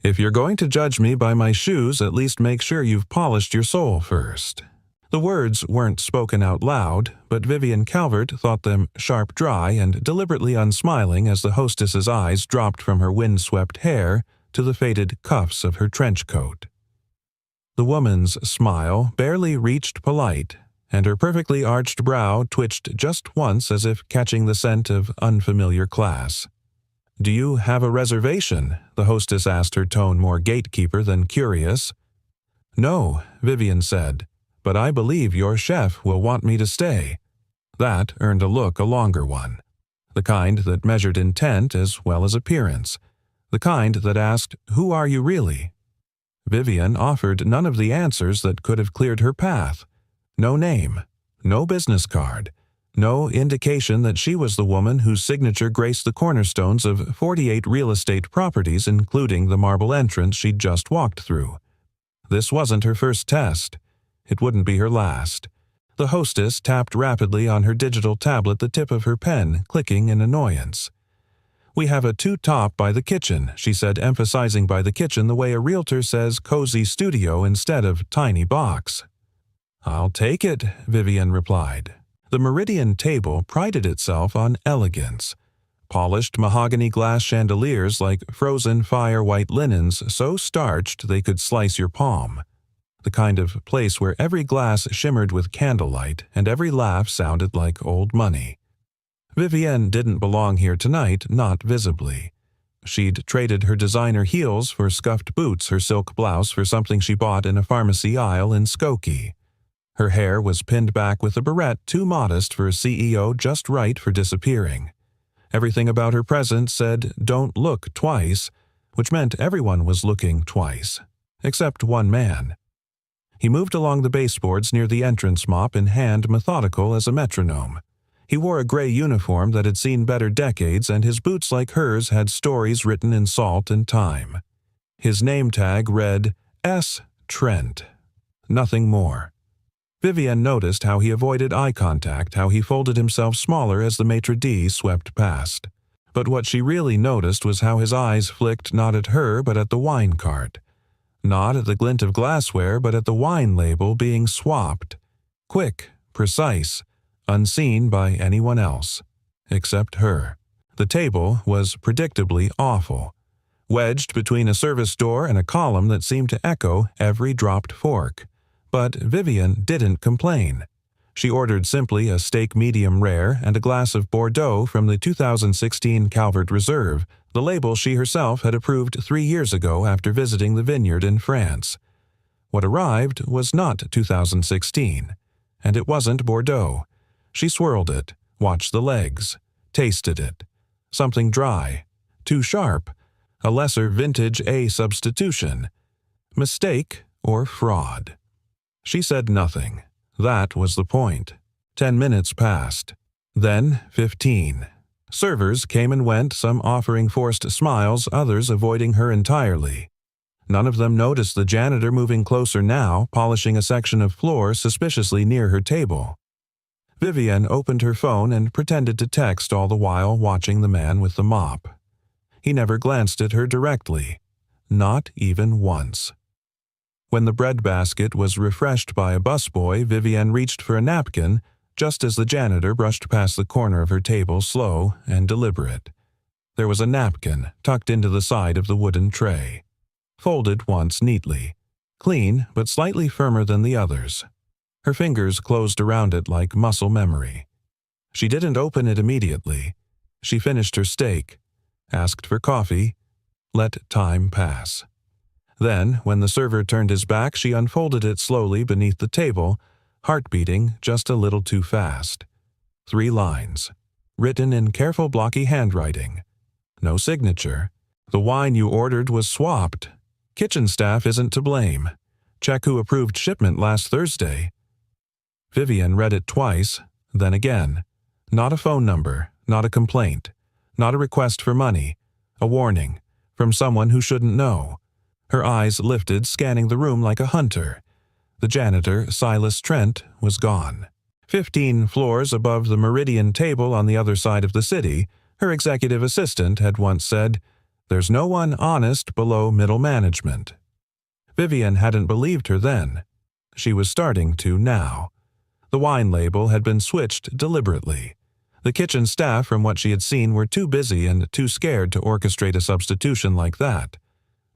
If you're going to judge me by my shoes, at least make sure you've polished your sole first." The words weren't spoken out loud, but Vivian Calvert thought them sharp dry and deliberately unsmiling as the hostess's eyes dropped from her windswept hair to the faded cuffs of her trench coat. The woman's smile barely reached polite, and her perfectly arched brow twitched just once as if catching the scent of unfamiliar class. "Do you have a reservation?" the hostess asked, her tone more gatekeeper than curious. "No," Vivian said, "but I believe your chef will want me to stay." That earned a longer one. The kind that measured intent as well as appearance. The kind that asked, "Who are you really?" Vivian offered none of the answers that could have cleared her path. No name, no business card, no indication that she was the woman whose signature graced the cornerstones of 48 real estate properties, including the marble entrance she'd just walked through. This wasn't her first test. It wouldn't be her last. The hostess tapped rapidly on her digital tablet, the tip of her pen clicking in annoyance. "We have a two-top by the kitchen," she said, emphasizing by the kitchen the way a realtor says cozy studio instead of tiny box. "I'll take it," Vivian replied. The Meridian table prided itself on elegance. Polished mahogany glass chandeliers like frozen fire-white linens so starched they could slice your palm. The kind of place where every glass shimmered with candlelight and every laugh sounded like old money. Vivienne didn't belong here tonight, not visibly. She'd traded her designer heels for scuffed boots, her silk blouse for something she bought in a pharmacy aisle in Skokie. Her hair was pinned back with a barrette too modest for a CEO, just right for disappearing. Everything about her presence said, "Don't look twice," which meant everyone was looking twice, except one man. He moved along the baseboards near the entrance, mop in hand, methodical as a metronome. He wore a gray uniform that had seen better decades, and his boots, like hers, had stories written in salt and time. His name tag read S. Trent. Nothing more. Vivienne noticed how he avoided eye contact, how he folded himself smaller as the maitre d' swept past. But what she really noticed was how his eyes flicked not at her but at the wine cart. Not at the glint of glassware but at the wine label being swapped. Quick, precise, unseen by anyone else. Except her. The table was predictably awful. Wedged between a service door and a column that seemed to echo every dropped fork. But Vivian didn't complain. She ordered simply a steak medium rare and a glass of Bordeaux from the 2016 Calvert Reserve, the label she herself had approved 3 years ago after visiting the vineyard in France. What arrived was not 2016, and it wasn't Bordeaux. She swirled it, watched the legs, tasted it. Something dry, too sharp, a lesser vintage A substitution. Mistake or fraud? She said nothing. That was the point. 10 minutes passed. Then 15. Servers came and went, some offering forced smiles, others avoiding her entirely. None of them noticed the janitor moving closer now, polishing a section of floor suspiciously near her table. Vivian opened her phone and pretended to text, all the while watching the man with the mop. He never glanced at her directly. Not even once. When the breadbasket was refreshed by a busboy, Vivian reached for a napkin, just as the janitor brushed past the corner of her table, slow and deliberate. There was a napkin tucked into the side of the wooden tray. Folded once neatly. Clean, but slightly firmer than the others. Her fingers closed around it like muscle memory. She didn't open it immediately. She finished her steak, asked for coffee, let time pass. Then, when the server turned his back, she unfolded it slowly beneath the table, heart beating just a little too fast. 3 lines, written in careful blocky handwriting. No signature. The wine you ordered was swapped. Kitchen staff isn't to blame. Check who approved shipment last Thursday. Vivian read it twice, then again. Not a phone number, not a complaint, not a request for money, a warning, from someone who shouldn't know. Her eyes lifted, scanning the room like a hunter. The janitor, Silas Trent, was gone. 15 floors above the Meridian table on the other side of the city, her executive assistant had once said, There's no one honest below middle management. Vivian hadn't believed her then. She was starting to now. The wine label had been switched deliberately. The kitchen staff, from what she had seen, were too busy and too scared to orchestrate a substitution like that.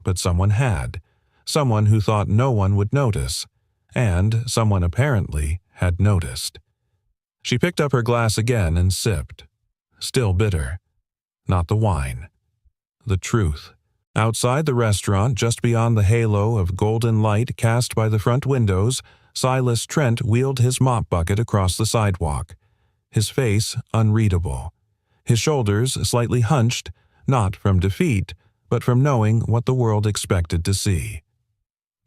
But someone had. Someone who thought no one would notice. And someone apparently had noticed. She picked up her glass again and sipped. Still bitter. Not the wine. The truth. Outside the restaurant, just beyond the halo of golden light cast by the front windows, Silas Trent wheeled his mop bucket across the sidewalk. His face unreadable. His shoulders slightly hunched, not from defeat, but from knowing what the world expected to see.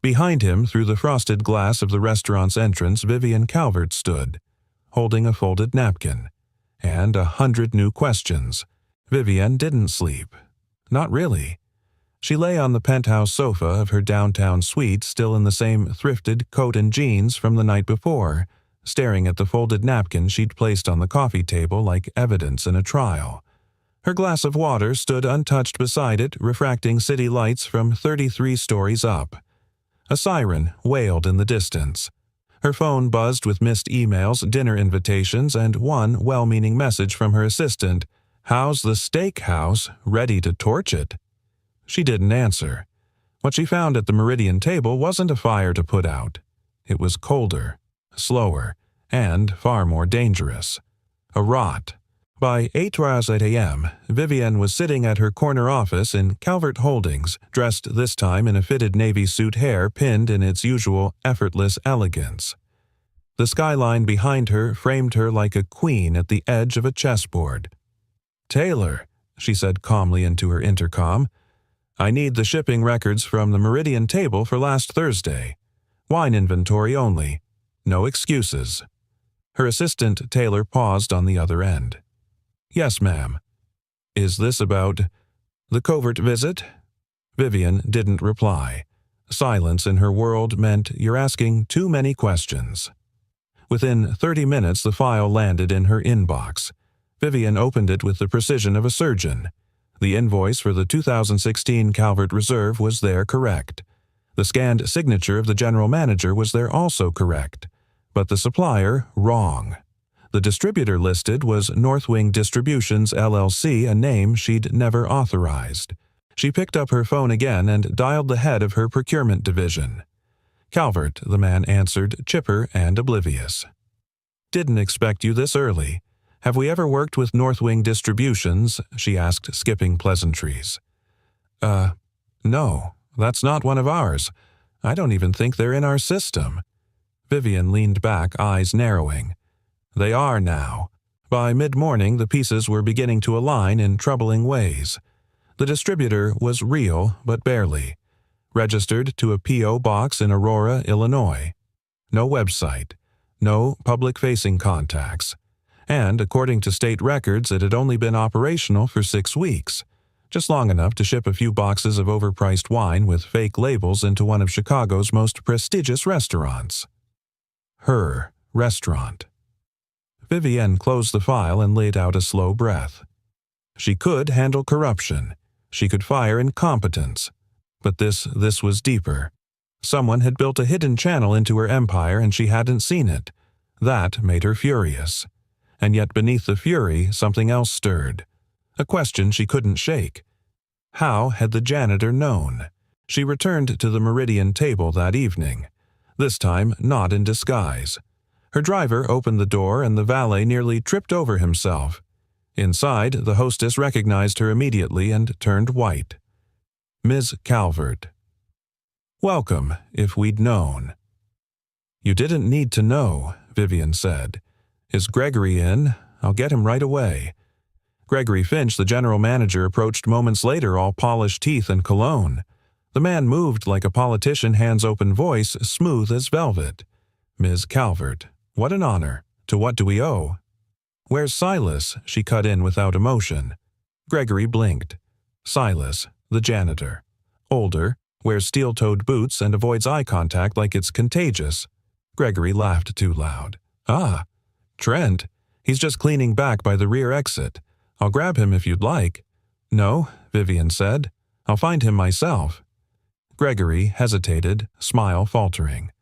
Behind him, through the frosted glass of the restaurant's entrance, Vivian Calvert stood, holding a folded napkin. And 100 new questions. Vivian didn't sleep. Not really. She lay on the penthouse sofa of her downtown suite, still in the same thrifted coat and jeans from the night before, staring at the folded napkin she'd placed on the coffee table like evidence in a trial. Her glass of water stood untouched beside it, refracting city lights from 33 stories up. A siren wailed in the distance. Her phone buzzed with missed emails, dinner invitations, and one well-meaning message from her assistant. "How's the steakhouse? Ready to torch it?" She didn't answer. What she found at the Meridian table wasn't a fire to put out. It was colder, slower, and far more dangerous. A rot. By 8:08 a.m., Vivian was sitting at her corner office in Calvert Holdings, dressed this time in a fitted navy suit, hair pinned in its usual effortless elegance. The skyline behind her framed her like a queen at the edge of a chessboard. "Taylor," she said calmly into her intercom, "I need the shipping records from the Meridian table for last Thursday. Wine inventory only. No excuses." Her assistant, Taylor, paused on the other end. "Yes, ma'am." "Is this about the covert visit?" Vivian didn't reply. Silence in her world meant you're asking too many questions. Within 30 minutes, the file landed in her inbox. Vivian opened it with the precision of a surgeon. The invoice for the 2016 Calvert Reserve was there correct. The scanned signature of the general manager was there also correct. But the supplier, wrong. The distributor listed was Northwing Distributions, LLC, a name she'd never authorized. She picked up her phone again and dialed the head of her procurement division. "Calvert," the man answered, chipper and oblivious. "Didn't expect you this early. Have we ever worked with Northwing Distributions?" she asked, skipping pleasantries. No, that's not one of ours. I don't even think they're in our system." Vivian leaned back, eyes narrowing. "They are now." By mid-morning, the pieces were beginning to align in troubling ways. The distributor was real, but barely. Registered to a P.O. box in Aurora, Illinois. No website. No public-facing contacts. And, according to state records, it had only been operational for 6 weeks. Just long enough to ship a few boxes of overpriced wine with fake labels into one of Chicago's most prestigious restaurants. Her restaurant. Vivian closed the file and laid out a slow breath. She could handle corruption. She could fire incompetence. But this was deeper. Someone had built a hidden channel into her empire and she hadn't seen it. That made her furious. And yet beneath the fury, something else stirred. A question she couldn't shake. How had the janitor known? She returned to the Meridian table that evening. This time, not in disguise. Her driver opened the door and the valet nearly tripped over himself. Inside, the hostess recognized her immediately and turned white. "Ms. Calvert." "Welcome, if we'd known." "You didn't need to know," Vivian said. "Is Gregory in? I'll get him right away." Gregory Finch, the general manager, approached moments later, all polished teeth and cologne. The man moved like a politician, hands-open, voice smooth as velvet. "Ms. Calvert, what an honor. To what do we owe?" "Where's Silas?" she cut in without emotion. Gregory blinked. Silas, the janitor. Older, wears steel-toed boots and avoids eye contact like it's contagious. Gregory laughed too loud. "Ah, Trent. He's just cleaning back by the rear exit. I'll grab him if you'd like." "No," Vivian said. I'll find him myself. Gregory hesitated, smile faltering.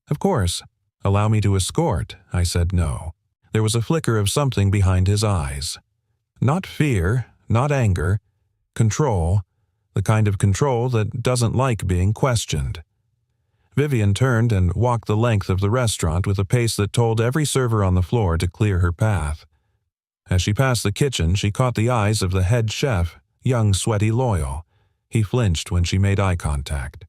Of course. Allow me to escort, I said no. There was a flicker of something behind his eyes. Not fear, not anger. Control. The kind of control that doesn't like being questioned. Vivian turned and walked the length of the restaurant with a pace that told every server on the floor to clear her path. As she passed the kitchen, she caught the eyes of the head chef, young, sweaty Loyal. He flinched when she made eye contact.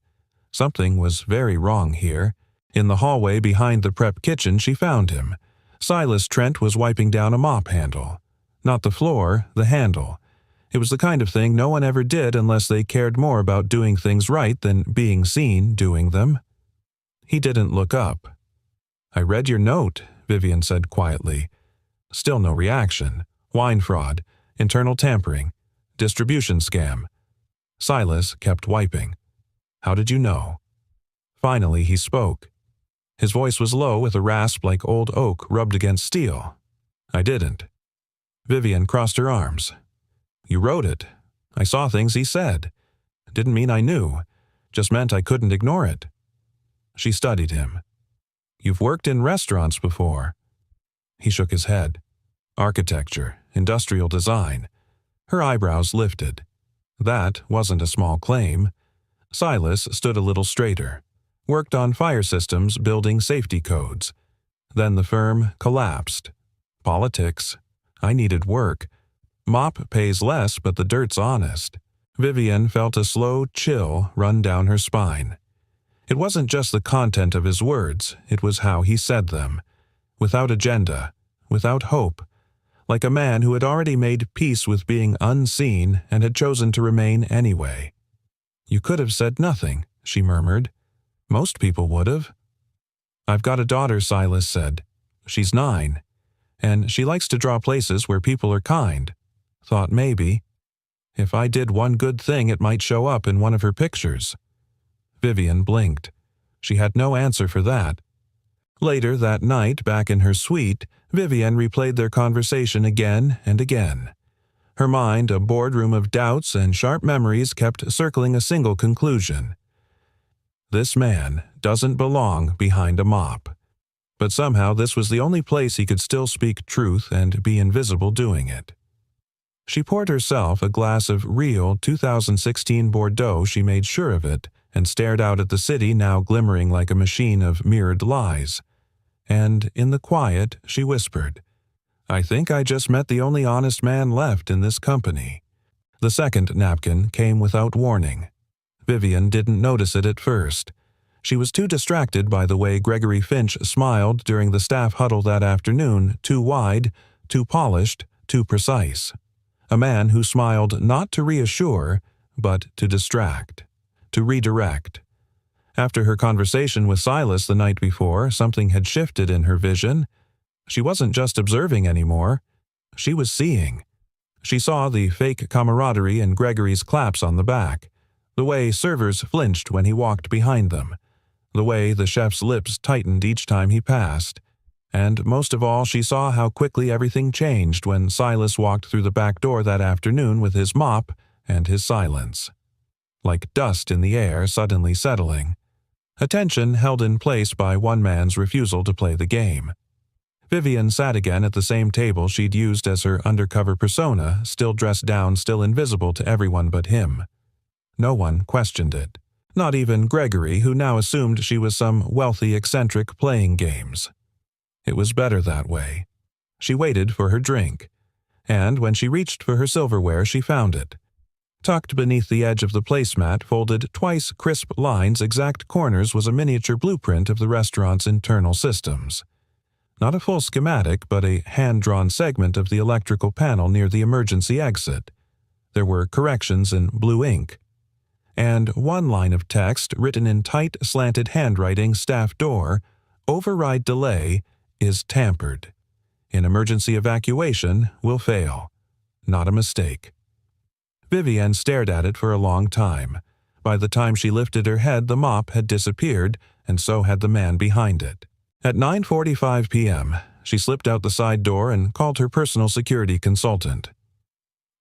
Something was very wrong here. In the hallway behind the prep kitchen, she found him. Silas Trent was wiping down a mop handle. Not the floor, the handle. It was the kind of thing no one ever did unless they cared more about doing things right than being seen doing them. He didn't look up. I read your note, Vivian said quietly. Still no reaction. Wine fraud, internal tampering, distribution scam. Silas kept wiping. How did you know? Finally, he spoke. His voice was low with a rasp like old oak rubbed against steel. I didn't. Vivian crossed her arms. You wrote it. I saw things he said. Didn't mean I knew. Just meant I couldn't ignore it. She studied him. You've worked in restaurants before. He shook his head. Architecture, industrial design. Her eyebrows lifted. That wasn't a small claim. Silas stood a little straighter. Worked on fire systems, building safety codes. Then the firm collapsed. Politics. I needed work. Mop pays less, but the dirt's honest. Vivian felt a slow chill run down her spine. It wasn't just the content of his words, it was how he said them. Without agenda, without hope. Like a man who had already made peace with being unseen and had chosen to remain anyway. You could have said nothing, she murmured. Most people would have. I've got a daughter, Silas said. She's 9. And she likes to draw places where people are kind. Thought maybe. If I did one good thing, it might show up in one of her pictures. Vivian blinked. She had no answer for that. Later that night, back in her suite, Vivian replayed their conversation again and again. Her mind, a boardroom of doubts and sharp memories, kept circling a single conclusion. This man doesn't belong behind a mop. But somehow this was the only place he could still speak truth and be invisible doing it. She poured herself a glass of real 2016 Bordeaux, she made sure of it, and stared out at the city now glimmering like a machine of mirrored lies. And in the quiet, she whispered, I think I just met the only honest man left in this company. The second napkin came without warning. Vivian didn't notice it at first. She was too distracted by the way Gregory Finch smiled during the staff huddle that afternoon, too wide, too polished, too precise. A man who smiled not to reassure, but to distract, to redirect. After her conversation with Silas the night before, something had shifted in her vision. She wasn't just observing anymore. She was seeing. She saw the fake camaraderie in Gregory's claps on the back, the way servers flinched when he walked behind them, the way the chef's lips tightened each time he passed. And most of all, she saw how quickly everything changed when Silas walked through the back door that afternoon with his mop and his silence. Like dust in the air suddenly settling. Attention held in place by one man's refusal to play the game. Vivian sat again at the same table she'd used as her undercover persona, still dressed down, still invisible to everyone but him. No one questioned it. Not even Gregory, who now assumed she was some wealthy eccentric playing games. It was better that way. She waited for her drink, and when she reached for her silverware, she found it. Tucked beneath the edge of the placemat, folded twice crisp lines, exact corners, was a miniature blueprint of the restaurant's internal systems. Not a full schematic, but a hand-drawn segment of the electrical panel near the emergency exit. There were corrections in blue ink. And one line of text, written in tight, slanted handwriting, staff door, override delay is tampered. In emergency evacuation will fail. Not a mistake. Vivian stared at it for a long time. By the time she lifted her head, the mop had disappeared, and so had the man behind it. At 9:45 p.m., she slipped out the side door and called her personal security consultant.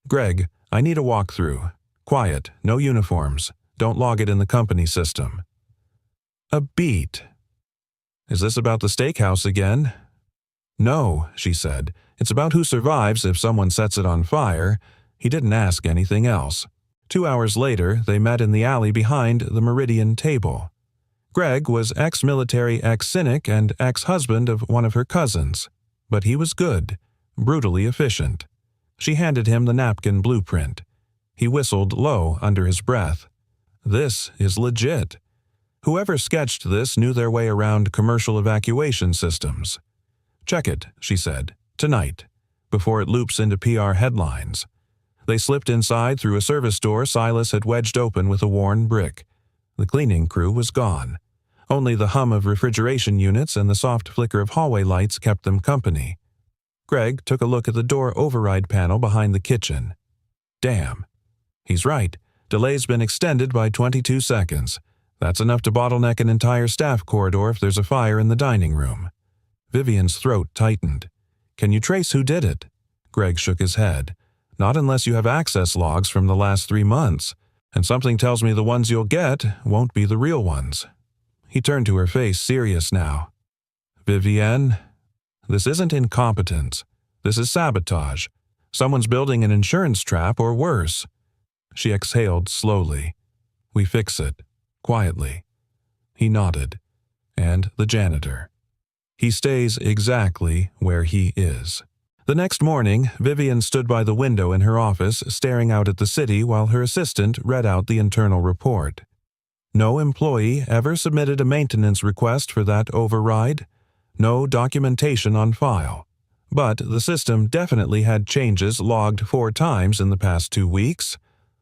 Greg, I need a walkthrough. Quiet, no uniforms. Don't log it in the company system. A beat. Is this about the steakhouse again? No, she said. It's about who survives if someone sets it on fire. He didn't ask anything else. 2 hours later, they met in the alley behind the Meridian table. Greg was ex-military, ex-cynic, and ex-husband of one of her cousins. But he was good, brutally efficient. She handed him the napkin blueprint. He whistled low under his breath. This is legit. Whoever sketched this knew their way around commercial evacuation systems. Check it, she said, tonight, before it loops into PR headlines. They slipped inside through a service door Silas had wedged open with a worn brick. The cleaning crew was gone. Only the hum of refrigeration units and the soft flicker of hallway lights kept them company. Greg took a look at the door override panel behind the kitchen. Damn. He's right. Delay's been extended by 22 seconds. That's enough to bottleneck an entire staff corridor if there's a fire in the dining room. Vivian's throat tightened. Can you trace who did it? Greg shook his head. Not unless you have access logs from the last 3 months, and something tells me the ones you'll get won't be the real ones. He turned to her face, serious now. Vivienne, this isn't incompetence. This is sabotage. Someone's building an insurance trap or worse. She exhaled slowly. We fix it. Quietly. He nodded. And the janitor. He stays exactly where he is. The next morning, Vivian stood by the window in her office, staring out at the city while her assistant read out the internal report. No employee ever submitted a maintenance request for that override. No documentation on file. But the system definitely had changes logged 4 times in the past 2 weeks,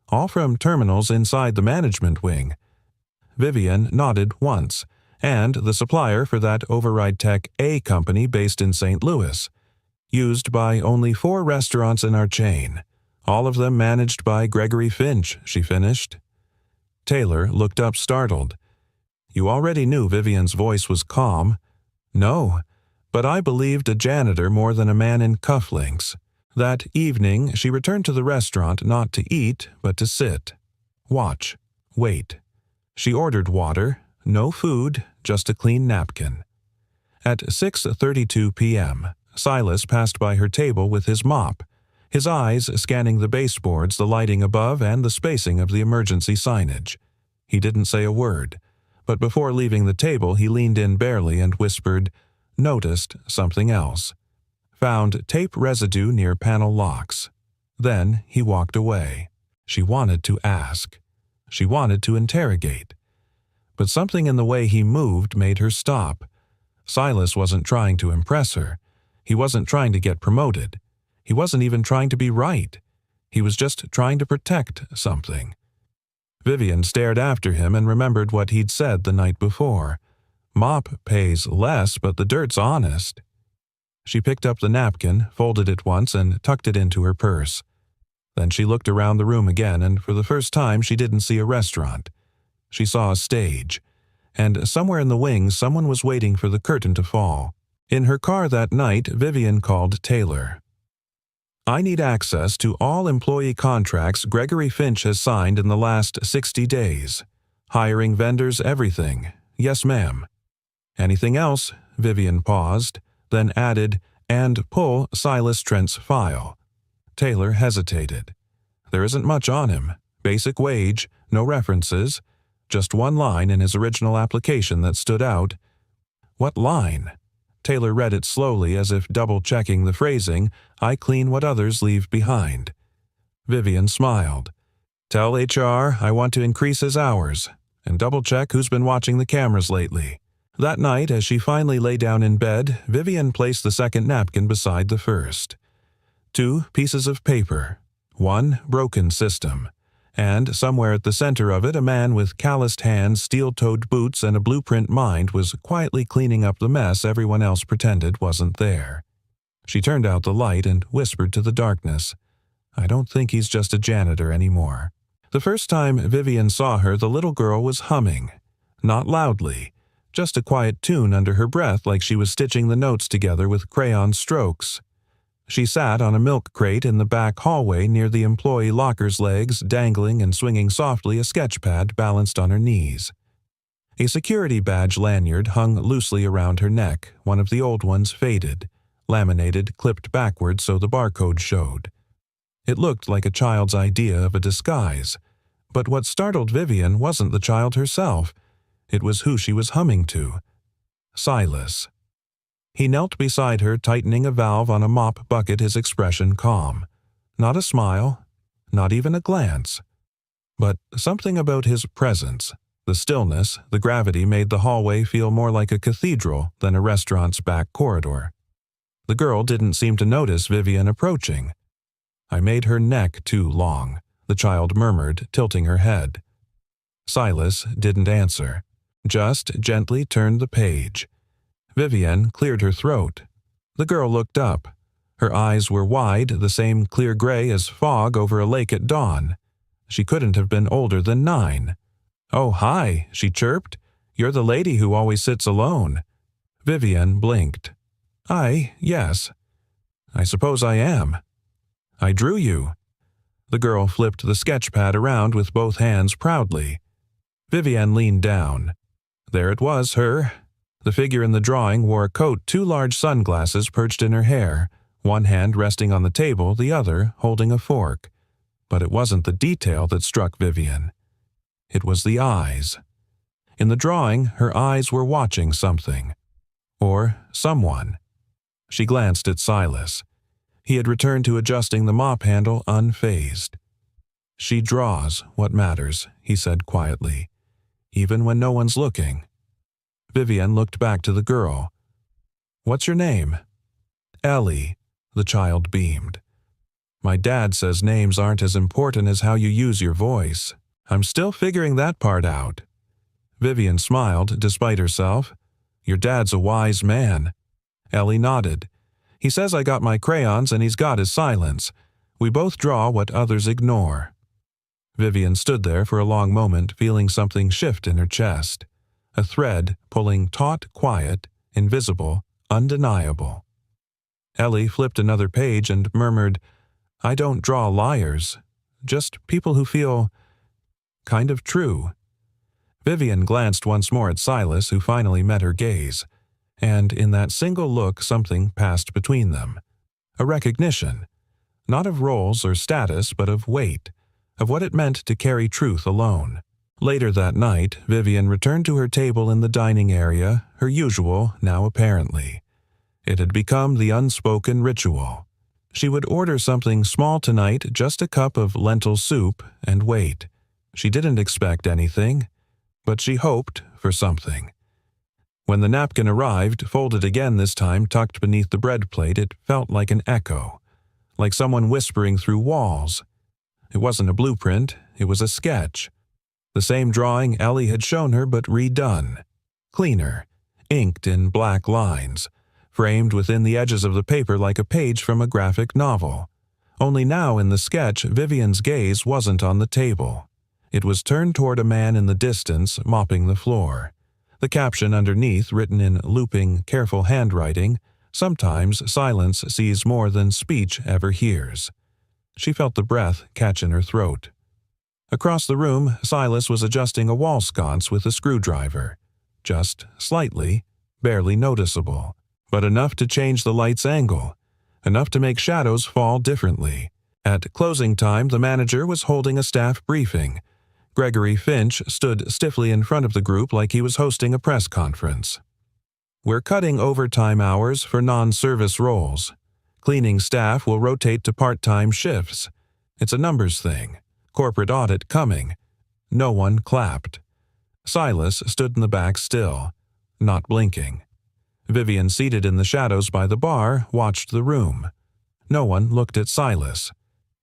all from terminals inside the management wing. Vivian nodded once, and the supplier for that override tech A company based in St. Louis. Used by only 4 restaurants in our chain, all of them managed by Gregory Finch, she finished. Taylor looked up startled. You already knew Vivian's voice was calm. No, but I believed a janitor more than a man in cufflinks. That evening, she returned to the restaurant not to eat, but to sit. Watch. Wait. She ordered water, no food, just a clean napkin. At 6:32 p.m., Silas passed by her table with his mop, his eyes scanning the baseboards, the lighting above, and the spacing of the emergency signage. He didn't say a word, but before leaving the table he leaned in barely and whispered, noticed something else. Found tape residue near panel locks. Then he walked away. She wanted to ask. She wanted to interrogate. But something in the way he moved made her stop. Silas wasn't trying to impress her. He wasn't trying to get promoted. He wasn't even trying to be right. He was just trying to protect something. Vivian stared after him and remembered what he'd said the night before. Mop pays less, but the dirt's honest. She picked up the napkin, folded it once, and tucked it into her purse. Then she looked around the room again, and for the first time she didn't see a restaurant. She saw a stage, and somewhere in the wings someone was waiting for the curtain to fall. In her car that night, Vivian called Taylor. I need access to all employee contracts Gregory Finch has signed in the last 60 days. Hiring vendors, everything. Yes, ma'am. Anything else? Vivian paused, then added, and pull Silas Trent's file. Taylor hesitated. There isn't much on him. Basic wage, no references. Just one line in his original application that stood out. What line? Taylor read it slowly as if double-checking the phrasing, I clean what others leave behind. Vivian smiled. Tell HR I want to increase his hours, and double-check who's been watching the cameras lately. That night, as she finally lay down in bed, Vivian placed the second napkin beside the first. 2 pieces of paper. 1 broken system. And somewhere at the center of it, a man with calloused hands, steel-toed boots, and a blueprint mind was quietly cleaning up the mess everyone else pretended wasn't there. She turned out the light and whispered to the darkness, I don't think he's just a janitor anymore. The first time Vivian saw her, the little girl was humming. Not loudly, just a quiet tune under her breath like she was stitching the notes together with crayon strokes. She sat on a milk crate in the back hallway near the employee locker's legs, dangling and swinging softly, a sketch pad balanced on her knees. A security badge lanyard hung loosely around her neck, one of the old ones faded, laminated, clipped backward so the barcode showed. It looked like a child's idea of a disguise, but what startled Vivian wasn't the child herself. It was who she was humming to. Silas. He knelt beside her, tightening a valve on a mop bucket, his expression calm. Not a smile, not even a glance. But something about his presence, the stillness, the gravity, made the hallway feel more like a cathedral than a restaurant's back corridor. The girl didn't seem to notice Vivian approaching. "I made her neck too long," the child murmured, tilting her head. Silas didn't answer, just gently turned the page. Vivian cleared her throat. The girl looked up. Her eyes were wide, the same clear gray as fog over a lake at dawn. She couldn't have been older than 9. "Oh, hi," she chirped. "You're the lady who always sits alone." Vivian blinked. Yes. I suppose I am." "I drew you." The girl flipped the sketch pad around with both hands proudly. Vivian leaned down. There it was, her. The figure in the drawing wore a coat, 2 large sunglasses perched in her hair, one hand resting on the table, the other holding a fork. But it wasn't the detail that struck Vivian. It was the eyes. In the drawing, her eyes were watching something. Or someone. She glanced at Silas. He had returned to adjusting the mop handle, unfazed. "She draws what matters," he said quietly, "even when no one's looking." Vivian looked back to the girl. "What's your name?" "Ellie," the child beamed. "My dad says names aren't as important as how you use your voice. I'm still figuring that part out." Vivian smiled, despite herself. "Your dad's a wise man." Ellie nodded. "He says I got my crayons and he's got his silence. We both draw what others ignore." Vivian stood there for a long moment, feeling something shift in her chest. A thread pulling taut, quiet, invisible, undeniable. Ellie flipped another page and murmured, "I don't draw liars, just people who feel kind of true." Vivian glanced once more at Silas, who finally met her gaze, and in that single look something passed between them. A recognition, not of roles or status, but of weight, of what it meant to carry truth alone. Later that night, Vivian returned to her table in the dining area, her usual, now apparently. It had become the unspoken ritual. She would order something small tonight, just a cup of lentil soup, and wait. She didn't expect anything, but she hoped for something. When the napkin arrived, folded again this time, tucked beneath the bread plate, it felt like an echo, like someone whispering through walls. It wasn't a blueprint, it was a sketch. The same drawing Ellie had shown her, but redone. Cleaner, inked in black lines, framed within the edges of the paper like a page from a graphic novel. Only now in the sketch, Vivian's gaze wasn't on the table. It was turned toward a man in the distance, mopping the floor. The caption underneath, written in looping, careful handwriting, "Sometimes silence sees more than speech ever hears." She felt the breath catch in her throat. Across the room, Silas was adjusting a wall sconce with a screwdriver. Just slightly, barely noticeable, but enough to change the light's angle, enough to make shadows fall differently. At closing time, the manager was holding a staff briefing. Gregory Finch stood stiffly in front of the group like he was hosting a press conference. "We're cutting overtime hours for non-service roles. Cleaning staff will rotate to part-time shifts. It's a numbers thing. Corporate audit coming." No one clapped. Silas stood in the back still, not blinking. Vivian, seated in the shadows by the bar, watched the room. No one looked at Silas,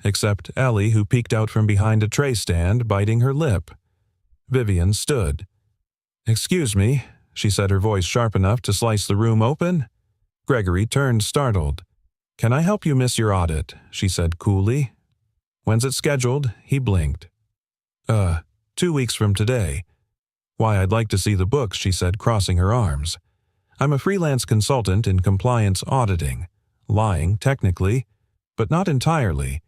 except Ellie, who peeked out from behind a tray stand, biting her lip. Vivian stood. "Excuse me," she said, her voice sharp enough to slice the room open. Gregory turned, startled. "Can I help you miss your audit?" she said coolly. "When's it scheduled?" He blinked. 2 weeks from today." "Why, I'd like to see the books," she said, crossing her arms. "I'm a freelance consultant in compliance auditing. lying technically, but not entirely.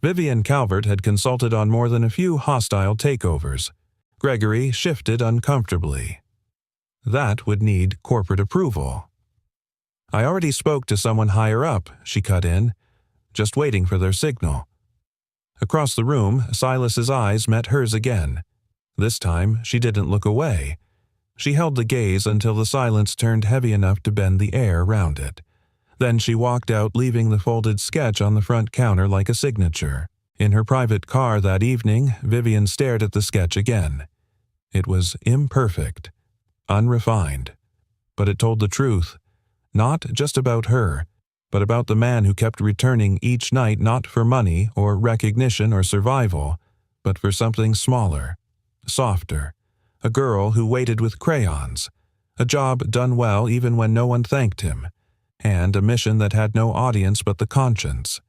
Vivian Calvert had consulted on more than a few hostile takeovers. Gregory shifted uncomfortably. That would need corporate approval. "I already spoke to someone higher up," she cut in, "just waiting for their signal." Across the room, Silas's eyes met hers again. This time, she didn't look away. She held the gaze until the silence turned heavy enough to bend the air around it. Then she walked out, leaving the folded sketch on the front counter like a signature. In her private car that evening, Vivian stared at the sketch again. It was imperfect, unrefined, but it told the truth, not just about her, but about the man who kept returning each night not for money or recognition or survival, but for something smaller, softer, a girl who waited with crayons, a job done well even when no one thanked him, and a mission that had no audience but the conscience.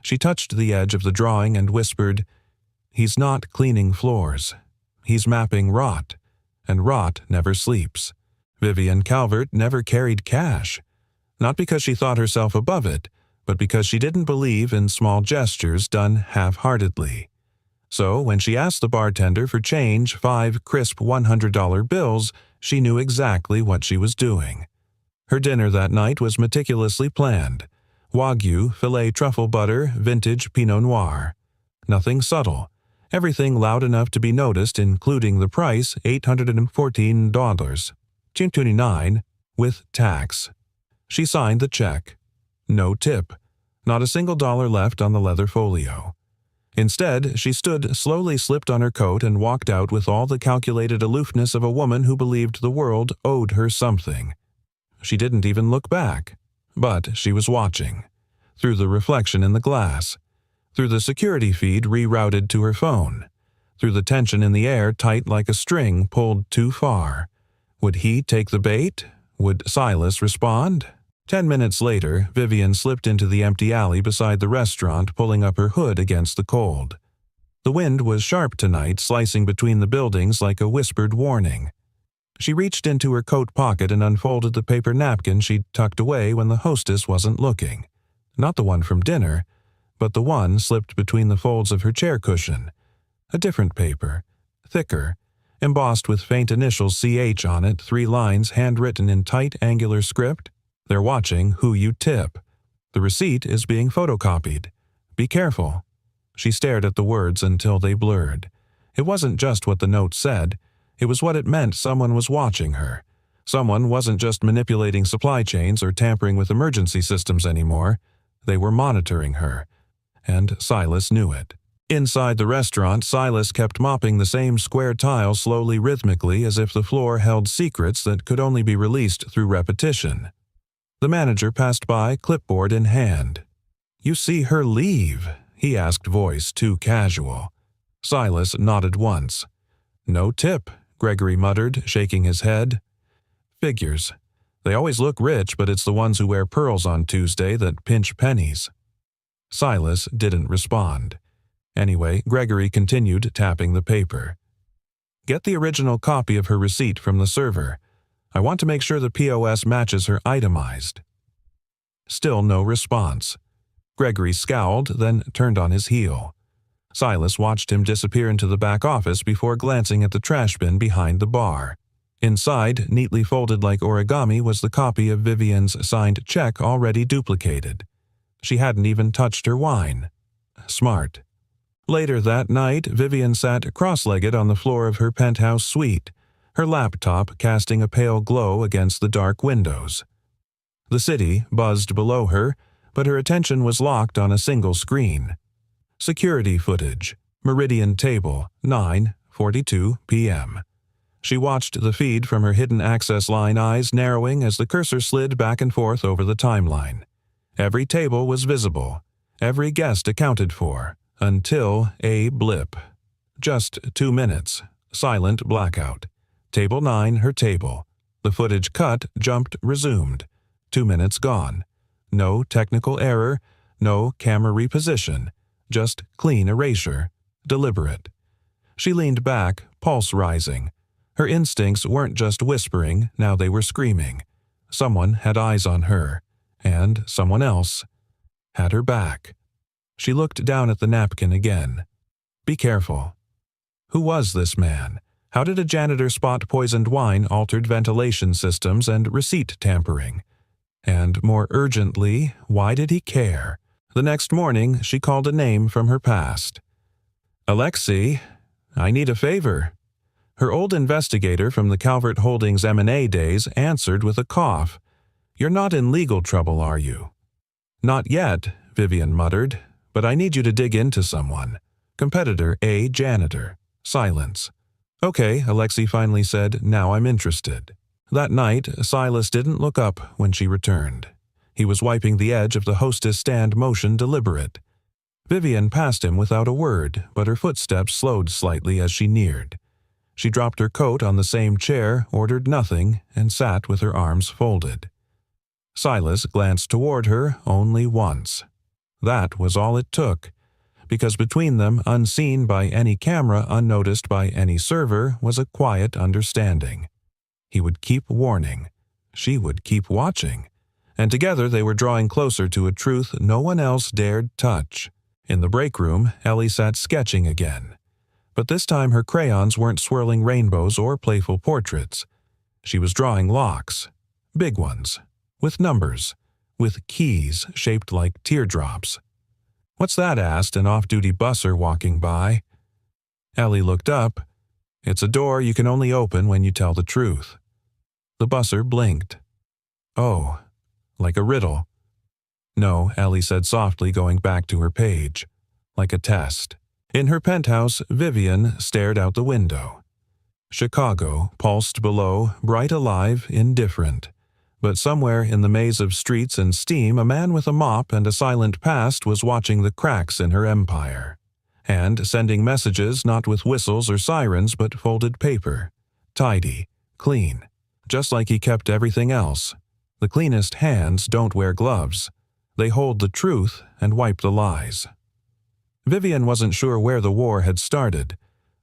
She touched the edge of the drawing and whispered, "He's not cleaning floors. He's mapping rot, and rot never sleeps." Vivian Calvert never carried cash, not because she thought herself above it, but because she didn't believe in small gestures done half-heartedly. So when she asked the bartender for change, 5 crisp $100 bills, she knew exactly what she was doing. Her dinner that night was meticulously planned. Wagyu, filet truffle butter, vintage Pinot Noir. Nothing subtle. Everything loud enough to be noticed, including the price, $814, $229, with tax. She signed the check. No tip. Not a single dollar left on the leather folio. Instead, she slowly slipped on her coat and walked out with all the calculated aloofness of a woman who believed the world owed her something. She didn't even look back. But she was watching. Through the reflection in the glass. Through the security feed rerouted to her phone. Through the tension in the air tight like a string pulled too far. Would he take the bait? Would Silas respond? 10 minutes later, Vivian slipped into the empty alley beside the restaurant, pulling up her hood against the cold. The wind was sharp tonight, slicing between the buildings like a whispered warning. She reached into her coat pocket and unfolded the paper napkin she'd tucked away when the hostess wasn't looking. Not the one from dinner, but the one slipped between the folds of her chair cushion. A different paper, thicker, embossed with faint initials CH on it, 3 lines handwritten in tight, angular script. "They're watching who you tip. The receipt is being photocopied. Be careful." She stared at the words until they blurred. It wasn't just what the note said. It was what it meant. Someone was watching her. Someone wasn't just manipulating supply chains or tampering with emergency systems anymore. They were monitoring her. And Silas knew it. Inside the restaurant, Silas kept mopping the same square tile slowly, rhythmically, as if the floor held secrets that could only be released through repetition. The manager passed by, clipboard in hand. "You see her leave?" he asked, voice too casual. Silas nodded once. "No tip," Gregory muttered, shaking his head. "Figures. They always look rich, but it's the ones who wear pearls on Tuesday that pinch pennies." Silas didn't respond. Anyway, Gregory continued tapping the paper. "Get the original copy of her receipt from the server. I want to make sure the POS matches her itemized." Still no response. Gregory scowled, then turned on his heel. Silas watched him disappear into the back office before glancing at the trash bin behind the bar. Inside, neatly folded like origami, was the copy of Vivian's signed check already duplicated. She hadn't even touched her wine. Smart. Later that night, Vivian sat cross-legged on the floor of her penthouse suite, her laptop casting a pale glow against the dark windows. The city buzzed below her, but her attention was locked on a single screen. Security footage. Meridian table, 9:42 p.m. She watched the feed from her hidden access line, eyes narrowing as the cursor slid back and forth over the timeline. Every table was visible, every guest accounted for, until a blip. Just 2 minutes. Silent blackout. Table 9, her table. The footage cut, jumped, resumed. 2 minutes gone. No technical error, no camera reposition, just clean erasure, deliberate. She leaned back, pulse rising. Her instincts weren't just whispering, now they were screaming. Someone had eyes on her, and someone else had her back. She looked down at the napkin again. Be careful. Who was this man? How did a janitor spot poisoned wine, altered ventilation systems, and receipt tampering? And more urgently, why did he care? The next morning, she called a name from her past. Alexei, I need a favor. Her old investigator from the Calvert Holdings M&A days answered with a cough. You're not in legal trouble, are you? Not yet, Vivian muttered, but I need you to dig into someone. Competitor A. Janitor. Silence. Okay, Alexei finally said, now I'm interested. That night, Silas didn't look up when she returned. He was wiping the edge of the hostess stand motion deliberate. Vivian passed him without a word, but her footsteps slowed slightly as she neared. She dropped her coat on the same chair, ordered nothing, and sat with her arms folded. Silas glanced toward her only once. That was all it took, because between them, unseen by any camera, unnoticed by any server, was a quiet understanding. He would keep warning. She would keep watching. And together they were drawing closer to a truth no one else dared touch. In the break room, Ellie sat sketching again. But this time her crayons weren't swirling rainbows or playful portraits. She was drawing locks. Big ones. With numbers. With keys shaped like teardrops. What's that? Asked an off-duty busser walking by. Ellie looked up. It's a door you can only open when you tell the truth. The busser blinked. Oh, like a riddle. No, Ellie said softly, going back to her page. Like a test. In her penthouse, Vivian stared out the window. Chicago pulsed below, bright alive, indifferent. But somewhere in the maze of streets and steam, a man with a mop and a silent past was watching the cracks in her empire. And sending messages not with whistles or sirens but folded paper. Tidy, clean. Just like he kept everything else. The cleanest hands don't wear gloves. They hold the truth and wipe the lies. Vivian wasn't sure where the war had started,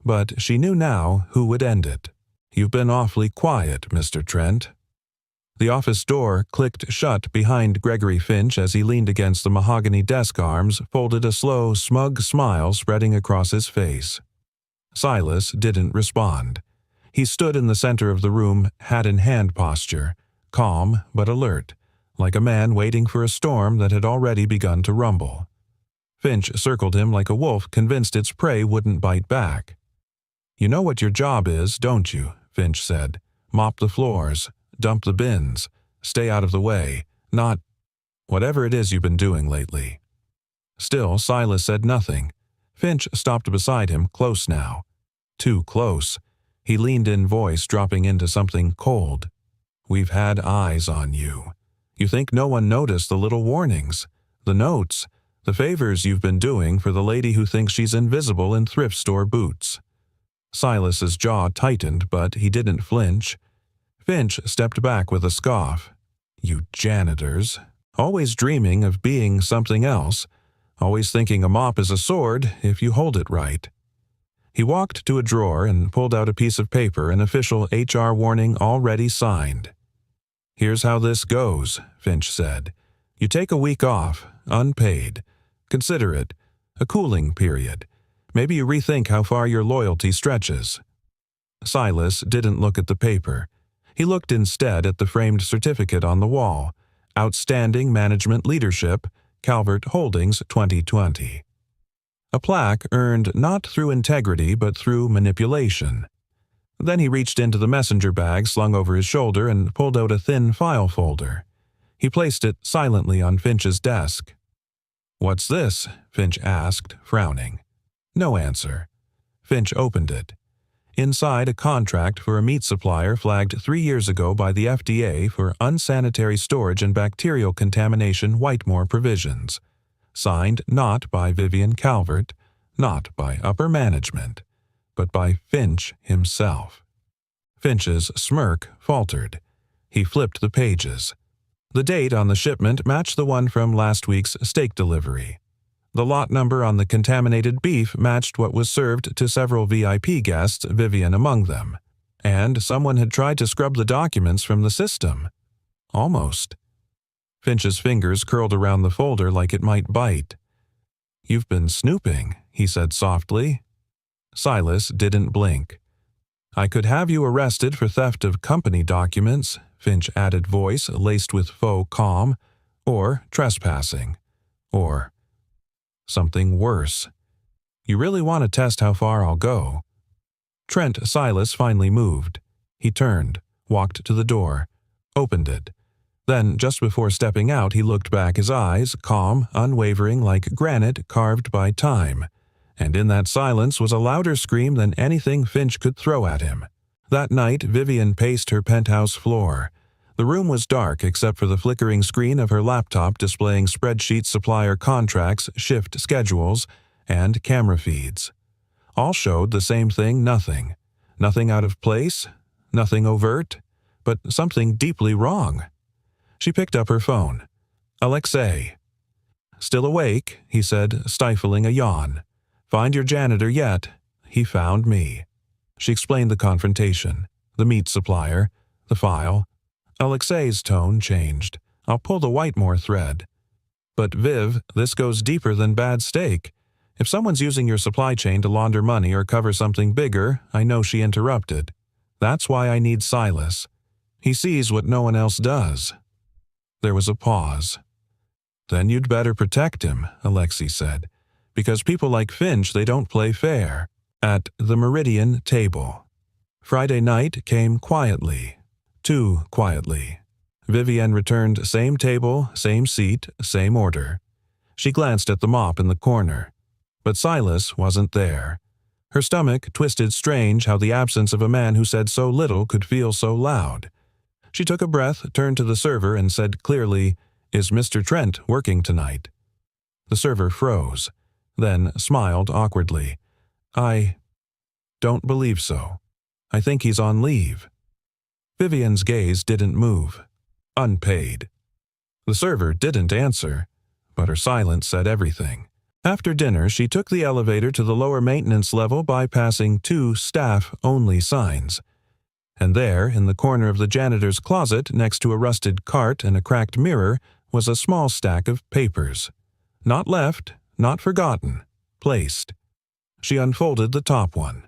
but she knew now who would end it. You've been awfully quiet, Mr. Trent. The office door clicked shut behind Gregory Finch as he leaned against the mahogany desk arms, folded a slow, smug smile spreading across his face. Silas didn't respond. He stood in the center of the room, hat-in-hand posture, calm but alert, like a man waiting for a storm that had already begun to rumble. Finch circled him like a wolf convinced its prey wouldn't bite back. You know what your job is, don't you? Finch said. Mop the floors, dump the bins, stay out of the way, not whatever it is you've been doing lately. Still, Silas said nothing. Finch stopped beside him, close now. Too close. He leaned in, voice dropping into something cold. We've had eyes on you. You think no one noticed the little warnings, the notes, the favors you've been doing for the lady who thinks she's invisible in thrift store boots. Silas's jaw tightened, but he didn't flinch. Finch stepped back with a scoff. You janitors. Always dreaming of being something else. Always thinking a mop is a sword if you hold it right. He walked to a drawer and pulled out a piece of paper, an official HR warning already signed. Here's how this goes, Finch said. You take a week off, unpaid. Consider it a cooling period. Maybe you rethink how far your loyalty stretches. Silas didn't look at the paper. He looked instead at the framed certificate on the wall. Outstanding Management Leadership, Calvert Holdings 2020. A plaque earned not through integrity but through manipulation. Then he reached into the messenger bag slung over his shoulder and pulled out a thin file folder. He placed it silently on Finch's desk. What's this? Finch asked, frowning. No answer. Finch opened it. Inside, a contract for a meat supplier flagged 3 years ago by the FDA for unsanitary storage and bacterial contamination Whitemore provisions. Signed not by Vivian Calvert, not by upper management, but by Finch himself. Finch's smirk faltered. He flipped the pages. The date on the shipment matched the one from last week's steak delivery. The lot number on the contaminated beef matched what was served to several VIP guests, Vivian among them. And someone had tried to scrub the documents from the system. Almost. Finch's fingers curled around the folder like it might bite. "You've been snooping," he said softly. Silas didn't blink. "I could have you arrested for theft of company documents," Finch added, voice laced with faux calm, "or trespassing, or something worse. You really want to test how far I'll go?" Trent Silas finally moved. He turned, walked to the door, opened it. Then, just before stepping out, he looked back, his eyes calm, unwavering like granite carved by time. And in that silence was a louder scream than anything Finch could throw at him. That night, Vivian paced her penthouse floor. The room was dark except for the flickering screen of her laptop displaying spreadsheets, supplier contracts, shift schedules, and camera feeds. All showed the same thing, nothing. Nothing out of place, nothing overt, but something deeply wrong. She picked up her phone. "Alexei." "Still awake," he said, stifling a yawn. "Find your janitor yet?" "He found me." She explained the confrontation, the meat supplier, the file. Alexei's tone changed. "I'll pull the Whitemore thread." "But Viv, this goes deeper than bad steak. If someone's using your supply chain to launder money or cover something bigger," I know she interrupted. "That's why I need Silas. He sees what no one else does." There was a pause. "Then you'd better protect him," Alexei said, "because people like Finch, they don't play fair." At the Meridian table. Friday night came quietly. Too quietly. Vivian returned same table, same seat, same order. She glanced at the mop in the corner. But Silas wasn't there. Her stomach twisted strange how the absence of a man who said so little could feel so loud. She took a breath, turned to the server, and said clearly, "Is Mr. Trent working tonight?" The server froze, then smiled awkwardly. "I don't believe so. I think he's on leave." Vivian's gaze didn't move. Unpaid. The server didn't answer, but her silence said everything. After dinner, she took the elevator to the lower maintenance level bypassing 2 staff-only signs. And there, in the corner of the janitor's closet, next to a rusted cart and a cracked mirror, was a small stack of papers. Not left, not forgotten, placed. She unfolded the top one.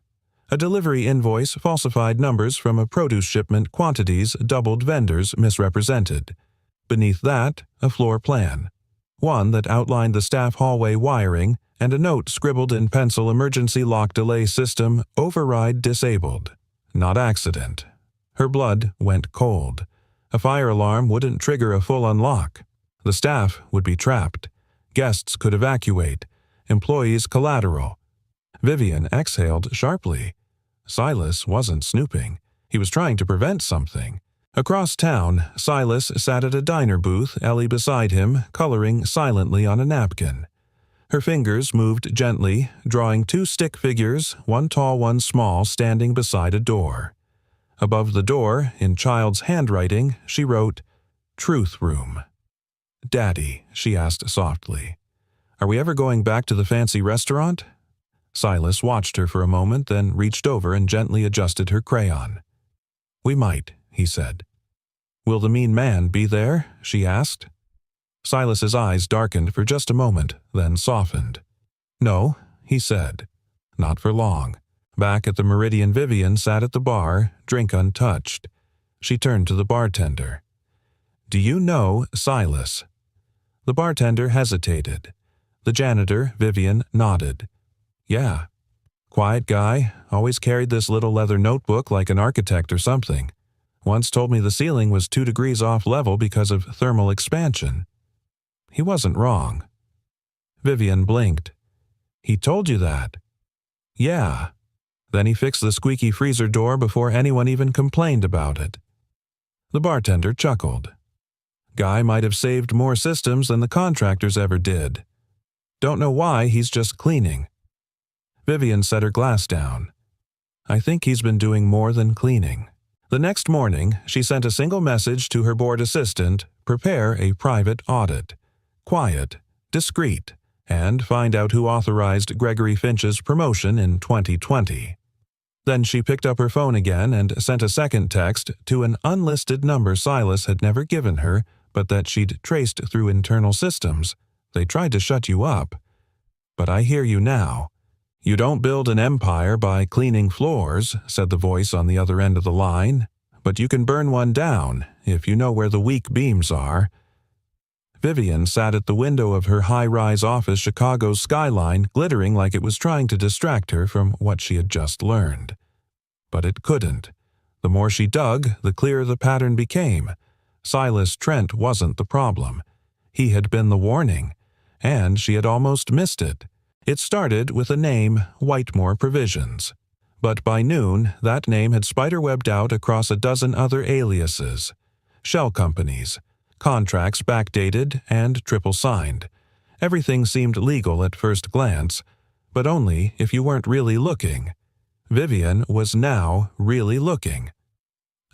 A delivery invoice, falsified numbers from a produce shipment, quantities, doubled, vendors misrepresented. Beneath that, a floor plan. One that outlined the staff hallway wiring, and a note scribbled in pencil, "Emergency lock delay system, override disabled." Not accident. Her blood went cold. A fire alarm wouldn't trigger a full unlock. The staff would be trapped. Guests could evacuate. Employees collateral. Vivian exhaled sharply. Silas wasn't snooping. He was trying to prevent something. Across town, Silas sat at a diner booth, Ellie beside him, coloring silently on a napkin. Her fingers moved gently, drawing 2 stick figures, one tall, one small, standing beside a door. Above the door, in child's handwriting, she wrote, "Truth Room." "Daddy," she asked softly, "are we ever going back to the fancy restaurant?" Silas watched her for a moment, then reached over and gently adjusted her crayon. "We might," he said. "Will the mean man be there?" she asked. Silas's eyes darkened for just a moment, then softened. "No," he said. Not for long. Back at the Meridian, Vivian sat at the bar, drink untouched. She turned to the bartender. "Do you know Silas?" The bartender hesitated. The janitor, Vivian, nodded. "Yeah. Quiet guy, always carried this little leather notebook like an architect or something. Once told me the ceiling was 2 degrees off level because of thermal expansion." He wasn't wrong. Vivian blinked. "He told you that?" "Yeah." Then he fixed the squeaky freezer door before anyone even complained about it. The bartender chuckled. "Guy might have saved more systems than the contractors ever did. Don't know why, he's just cleaning." Vivian set her glass down. "I think he's been doing more than cleaning." The next morning, she sent a single message to her board assistant, "Prepare a private audit. Quiet, discreet, and find out who authorized Gregory Finch's promotion in 2020. Then she picked up her phone again and sent a second text to an unlisted number Silas had never given her, but that she'd traced through internal systems. They tried to shut you up. But I hear you now. You don't build an empire by cleaning floors, said the voice on the other end of the line, but you can burn one down if you know where the weak beams are. Vivian sat at the window of her high-rise office, Chicago's skyline glittering like it was trying to distract her from what she had just learned. But it couldn't. The more she dug, the clearer the pattern became. Silas Trent wasn't the problem. He had been the warning, and she had almost missed it. It started with a name, Whitemore Provisions. But by noon, that name had spiderwebbed out across a dozen other aliases. Shell companies, contracts backdated and triple-signed. Everything seemed legal at first glance, but only if you weren't really looking. Vivian was now really looking.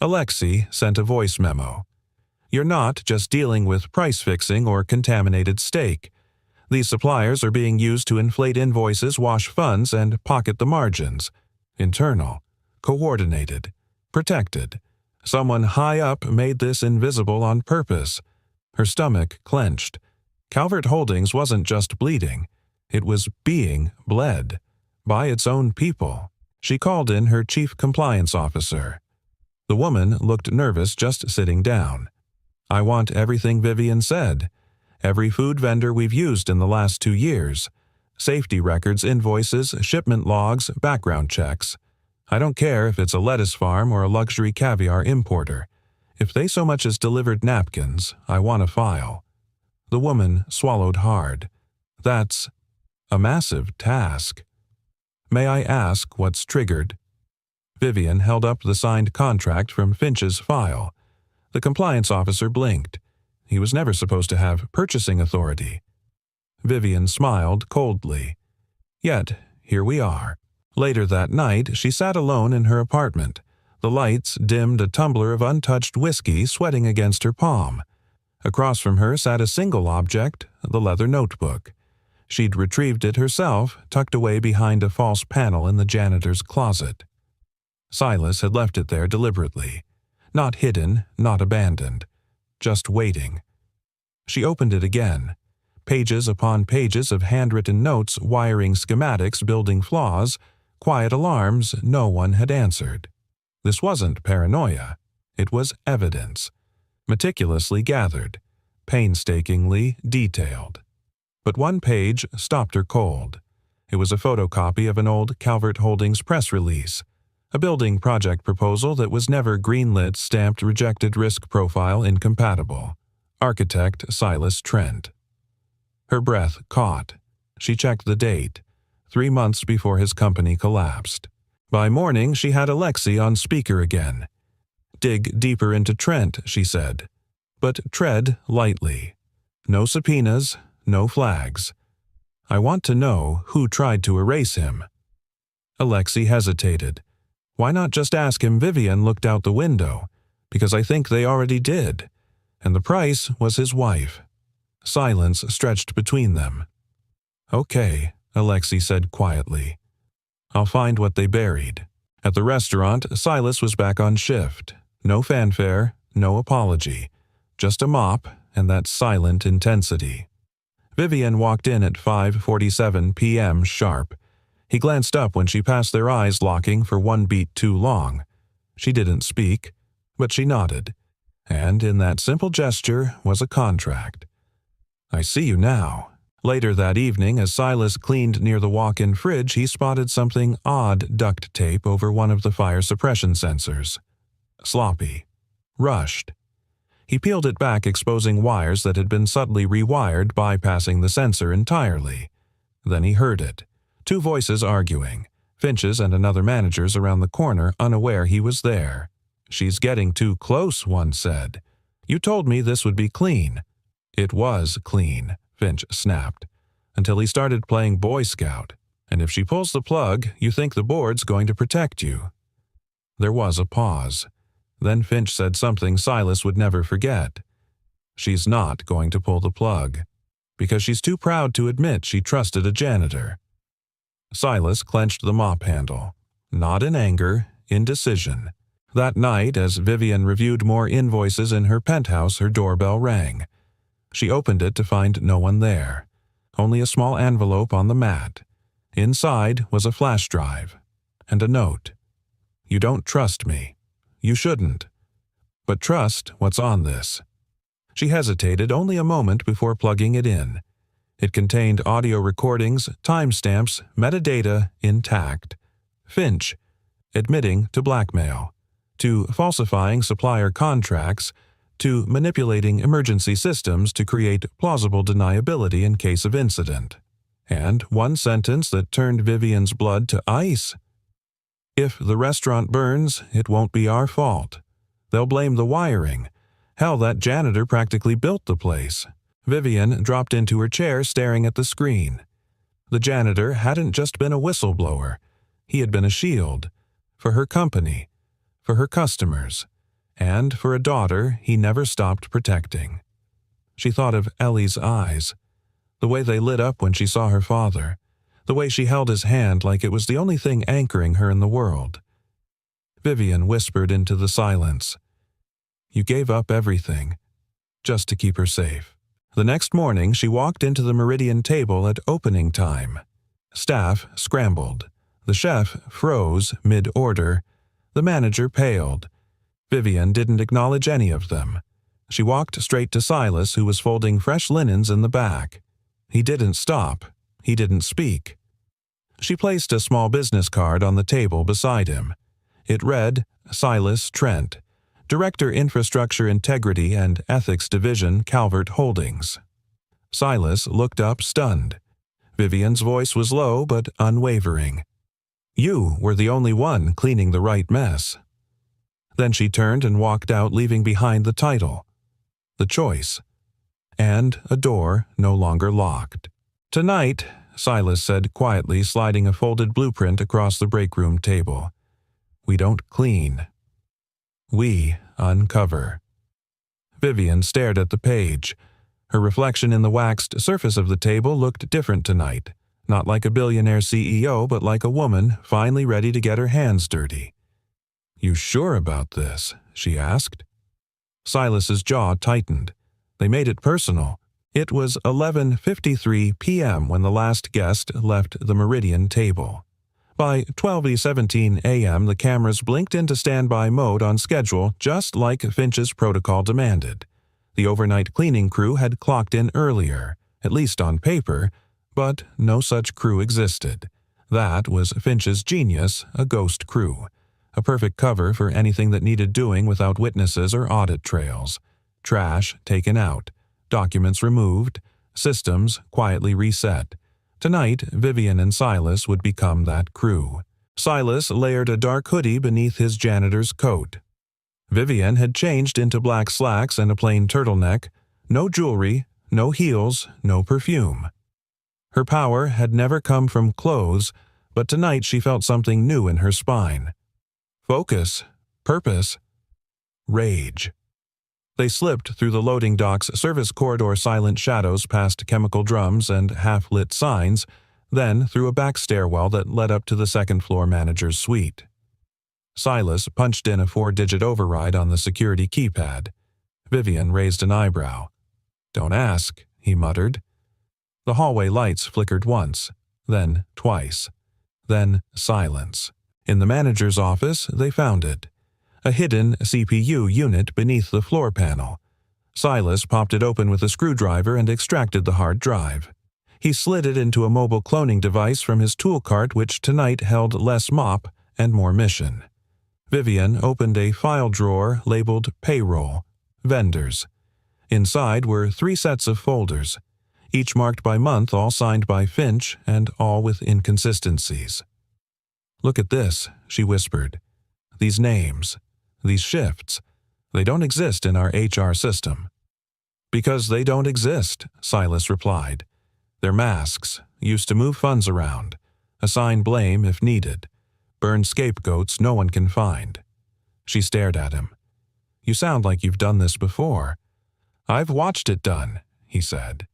Alexei sent a voice memo. You're not just dealing with price fixing or contaminated steak. These suppliers are being used to inflate invoices, wash funds, and pocket the margins. Internal, coordinated, protected. Someone high up made this invisible on purpose. Her stomach clenched. Calvert Holdings wasn't just bleeding. It was being bled. By its own people. She called in her chief compliance officer. The woman looked nervous just sitting down. I want everything Vivian said. Every food vendor we've used in the last 2 years. Safety records, invoices, shipment logs, background checks. I don't care if it's a lettuce farm or a luxury caviar importer. If they so much as delivered napkins, I want a file. The woman swallowed hard. That's a massive task. May I ask what's triggered? Vivian held up the signed contract from Finch's file. The compliance officer blinked. He was never supposed to have purchasing authority. Vivian smiled coldly. Yet, here we are. Later that night, she sat alone in her apartment. The lights dimmed a tumbler of untouched whiskey sweating against her palm. Across from her sat a single object, the leather notebook. She'd retrieved it herself, tucked away behind a false panel in the janitor's closet. Silas had left it there deliberately. Not hidden, not abandoned. Just waiting. She opened it again. Pages upon pages of handwritten notes wiring schematics, building flaws, quiet alarms no one had answered. This wasn't paranoia. It was evidence. Meticulously gathered. Painstakingly detailed. But one page stopped her cold. It was a photocopy of an old Calvert Holdings press release. A building project proposal that was never greenlit, stamped rejected, risk profile incompatible. Architect Silas Trent. Her breath caught. She checked the date. 3 months before his company collapsed. By morning, she had Alexei on speaker again. Dig deeper into Trent, she said. But tread lightly. No subpoenas, no flags. I want to know who tried to erase him. Alexei hesitated. Why not just ask him? Vivian looked out the window. Because I think they already did. And the price was his wife. Silence stretched between them. Okay, Alexei said quietly. I'll find what they buried. At the restaurant, Silas was back on shift. No fanfare, no apology. Just a mop and that silent intensity. Vivian walked in at 5:47 p.m. sharp. He glanced up when she passed, their eyes locking for one beat too long. She didn't speak, but she nodded. And in that simple gesture was a contract. I see you now. Later that evening, as Silas cleaned near the walk-in fridge, he spotted something odd duct tape over one of the fire suppression sensors. Sloppy. Rushed. He peeled it back, exposing wires that had been subtly rewired, bypassing the sensor entirely. Then he heard it. 2 voices arguing. Finch's and another manager's around the corner, unaware he was there. She's getting too close, one said. You told me this would be clean. It was clean, Finch snapped, until he started playing Boy Scout. And if she pulls the plug, you think the board's going to protect you. There was a pause. Then Finch said something Silas would never forget. She's not going to pull the plug, because she's too proud to admit she trusted a janitor. Silas clenched the mop handle, not in anger, in decision. That night, as Vivian reviewed more invoices in her penthouse, her doorbell rang. She opened it to find no one there. Only a small envelope on the mat. Inside was a flash drive and a note. "You don't trust me. You shouldn't. But trust what's on this." She hesitated only a moment before plugging it in. It contained audio recordings, timestamps, metadata intact. Finch, admitting to blackmail, to falsifying supplier contracts, to manipulating emergency systems to create plausible deniability in case of incident. And one sentence that turned Vivian's blood to ice. "If the restaurant burns, it won't be our fault. They'll blame the wiring. Hell, that janitor practically built the place." Vivian dropped into her chair staring at the screen. The janitor hadn't just been a whistleblower. He had been a shield. For her company. For her customers. And for a daughter he never stopped protecting. She thought of Ellie's eyes. The way they lit up when she saw her father. The way she held his hand like it was the only thing anchoring her in the world. Vivian whispered into the silence. "You gave up everything, just to keep her safe." The next morning she walked into the Meridian table at opening time. Staff scrambled. The chef froze mid-order. The manager paled. Vivian didn't acknowledge any of them. She walked straight to Silas, who was folding fresh linens in the back. He didn't stop. He didn't speak. She placed a small business card on the table beside him. It read, "Silas Trent, Director Infrastructure Integrity and Ethics Division, Calvert Holdings." Silas looked up stunned. Vivian's voice was low but unwavering. "You were the only one cleaning the right mess." Then she turned and walked out, leaving behind the title, "The Choice," and a door no longer locked. "Tonight," Silas said quietly, sliding a folded blueprint across the breakroom table, "we don't clean. We uncover." Vivian stared at the page. Her reflection in the waxed surface of the table looked different tonight, not like a billionaire CEO, but like a woman finally ready to get her hands dirty. "You sure about this?" she asked. Silas's jaw tightened. They made it personal. It was 11:53 p.m. when the last guest left the Meridian table. By 12:17 a.m., the cameras blinked into standby mode on schedule, just like Finch's protocol demanded. The overnight cleaning crew had clocked in earlier, at least on paper, but no such crew existed. That was Finch's genius, a ghost crew. A perfect cover for anything that needed doing without witnesses or audit trails. Trash taken out, documents removed, systems quietly reset. Tonight, Vivian and Silas would become that crew. Silas layered a dark hoodie beneath his janitor's coat. Vivian had changed into black slacks and a plain turtleneck. No jewelry, no heels, no perfume. Her power had never come from clothes, but tonight she felt something new in her spine. Focus, purpose, rage. They slipped through the loading dock's service corridor silent shadows past chemical drums and half-lit signs, then through a back stairwell that led up to the second-floor manager's suite. Silas punched in a 4-digit override on the security keypad. Vivian raised an eyebrow. "Don't ask," he muttered. The hallway lights flickered once, then twice, then silence. In the manager's office, they found it. A hidden CPU unit beneath the floor panel. Silas popped it open with a screwdriver and extracted the hard drive. He slid it into a mobile cloning device from his tool cart, which tonight held less mop and more mission. Vivian opened a file drawer labeled Payroll, Vendors. Inside were 3 sets of folders, each marked by month, all signed by Finch, and all with inconsistencies. "Look at this," she whispered. "These names. These shifts. They don't exist in our HR system." "Because they don't exist," Silas replied. "They're masks, used to move funds around, assign blame if needed, burn scapegoats no one can find." She stared at him. "You sound like you've done this before." "I've watched it done," he said.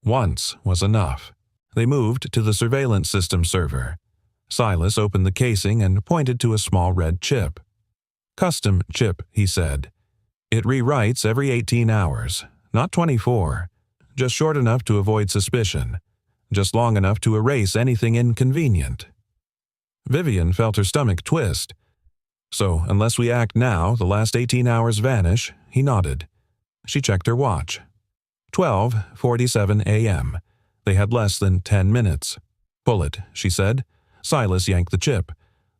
Once was enough. They moved to the surveillance system server. Silas opened the casing and pointed to a small red chip. Custom chip, he said. It rewrites every 18 hours, not 24. Just short enough to avoid suspicion. Just long enough to erase anything inconvenient. Vivian felt her stomach twist. So, unless we act now, the last 18 hours vanish, he nodded. She checked her watch. 12:47 a.m. They had less than 10 minutes. Pull it, she said. Silas yanked the chip.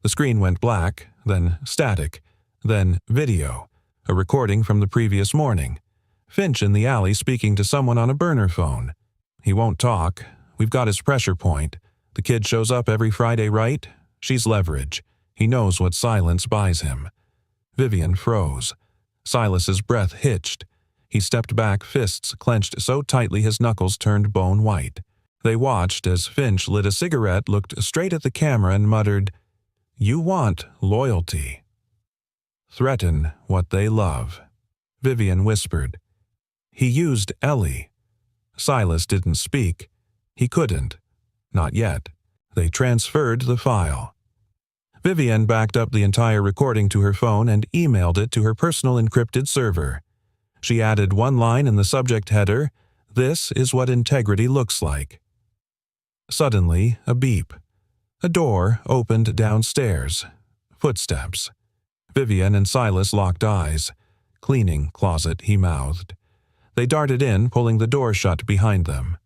The screen went black, then static, then video, a recording from the previous morning. Finch in the alley speaking to someone on a burner phone. He won't talk. We've got his pressure point. The kid shows up every Friday, right? She's leverage. He knows what silence buys him. Vivian froze. Silas's breath hitched. He stepped back, fists clenched so tightly his knuckles turned bone white. They watched as Finch lit a cigarette, looked straight at the camera, and muttered, "You want loyalty. Threaten what they love." Vivian whispered. He used Ellie. Silas didn't speak. He couldn't. Not yet. They transferred the file. Vivian backed up the entire recording to her phone and emailed it to her personal encrypted server. She added one line in the subject header, "This is what integrity looks like." Suddenly, a beep. A door opened downstairs. Footsteps. Vivian and Silas locked eyes. "Cleaning closet," he mouthed. They darted in, pulling the door shut behind them.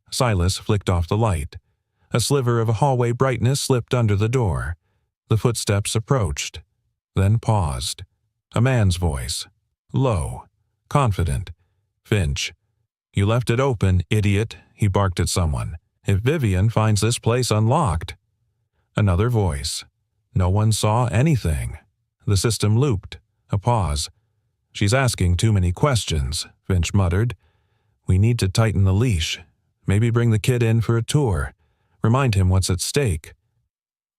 Silas flicked off the light. A sliver of hallway brightness slipped under the door. The footsteps approached, then paused. A man's voice. Low. Confident. "Finch. You left it open, idiot," he barked at someone. "If Vivian finds this place unlocked." Another voice. "No one saw anything." The system looped. A pause. "She's asking too many questions," Finch muttered. "We need to tighten the leash. Maybe bring the kid in for a tour. Remind him what's at stake."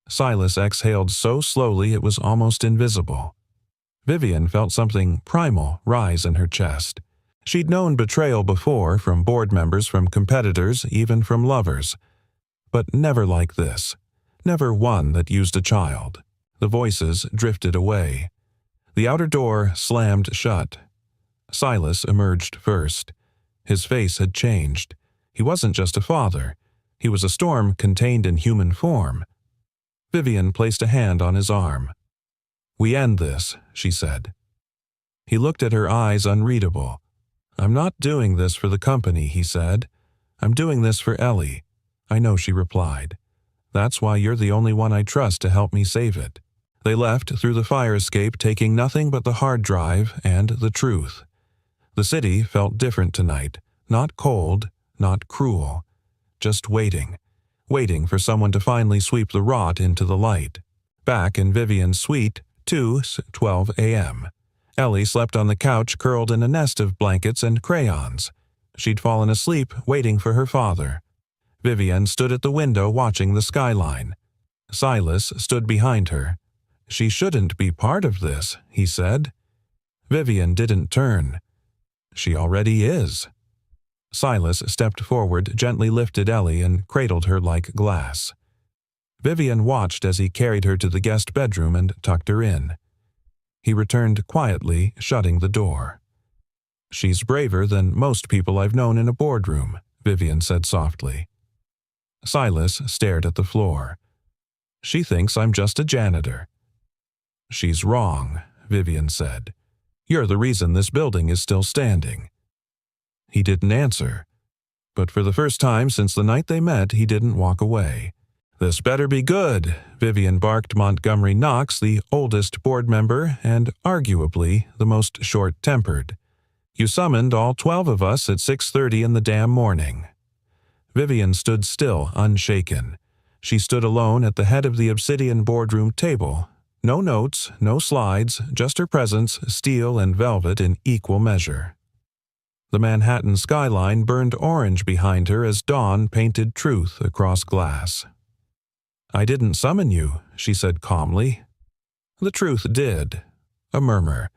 Silas exhaled so slowly it was almost invisible. Vivian felt something primal rise in her chest. She'd known betrayal before, from board members, from competitors, even from lovers. But never like this. Never one that used a child. The voices drifted away. The outer door slammed shut. Silas emerged first. His face had changed. He wasn't just a father. He was a storm contained in human form. Vivian placed a hand on his arm. "We end this," she said. He looked at her eyes unreadable. "I'm not doing this for the company," he said. "I'm doing this for Ellie." "I know," she replied. "That's why you're the only one I trust to help me save it." They left through the fire escape, taking nothing but the hard drive and the truth. The city felt different tonight. Not cold, not cruel. Just waiting. Waiting for someone to finally sweep the rot into the light. Back in Vivian's suite, 2:12 a.m. Ellie slept on the couch, curled in a nest of blankets and crayons. She'd fallen asleep, waiting for her father. Vivian stood at the window watching the skyline. Silas stood behind her. "She shouldn't be part of this," he said. Vivian didn't turn. "She already is." Silas stepped forward, gently lifted Ellie, and cradled her like glass. Vivian watched as he carried her to the guest bedroom and tucked her in. He returned quietly, shutting the door. "She's braver than most people I've known in a boardroom," Vivian said softly. Silas stared at the floor. "She thinks I'm just a janitor." "She's wrong," Vivian said. "You're the reason this building is still standing." He didn't answer. But for the first time since the night they met, he didn't walk away. "This better be good," Vivian barked. Montgomery Knox, the oldest board member and arguably the most short-tempered. "You summoned all 12 of us at 6:30 in the damn morning." Vivian stood still, unshaken. She stood alone at the head of the obsidian boardroom table. No notes, no slides, just her presence, steel and velvet in equal measure. The Manhattan skyline burned orange behind her as dawn painted truth across glass. "I didn't summon you," she said calmly. The truth did. A murmur.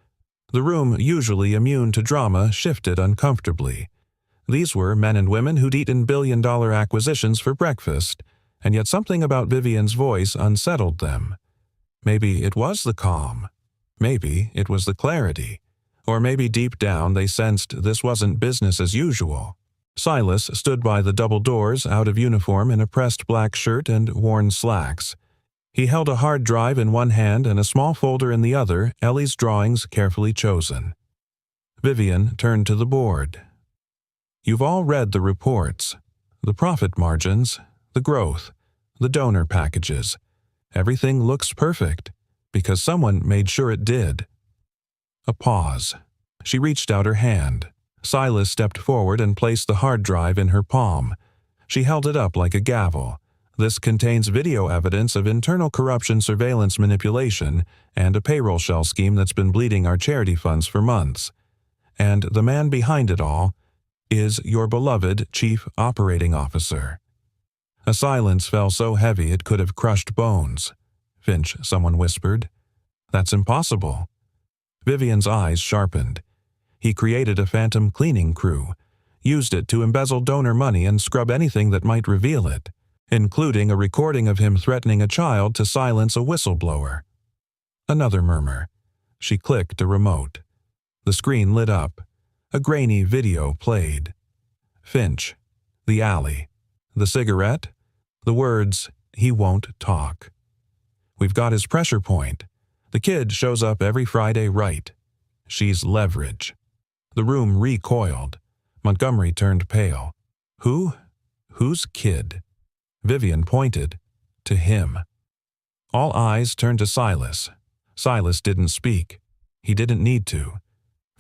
The room, usually immune to drama, shifted uncomfortably. These were men and women who'd eaten billion-dollar acquisitions for breakfast, and yet something about Vivian's voice unsettled them. Maybe it was the calm. Maybe it was the clarity. Or maybe deep down they sensed this wasn't business as usual. Silas stood by the double doors, out of uniform in a pressed black shirt and worn slacks. He held a hard drive in one hand and a small folder in the other, Ellie's drawings carefully chosen. Vivian turned to the board. You've all read the reports. The profit margins, the growth, the donor packages. Everything looks perfect, because someone made sure it did. A pause. She reached out her hand. Silas stepped forward and placed the hard drive in her palm. She held it up like a gavel. This contains video evidence of internal corruption, surveillance manipulation, and a payroll shell scheme that's been bleeding our charity funds for months. And the man behind it all is your beloved Chief Operating Officer. A silence fell so heavy it could have crushed bones. Finch, someone whispered. That's impossible. Vivian's eyes sharpened. He created a phantom cleaning crew, used it to embezzle donor money and scrub anything that might reveal it, including a recording of him threatening a child to silence a whistleblower. Another murmur. She clicked a remote. The screen lit up. A grainy video played. Finch. The alley. The cigarette. The words, he won't talk. We've got his pressure point. The kid shows up every Friday right. She's leverage. The room recoiled. Montgomery turned pale. Who? Whose kid? Vivian pointed. To him. All eyes turned to Silas. Silas didn't speak. He didn't need to.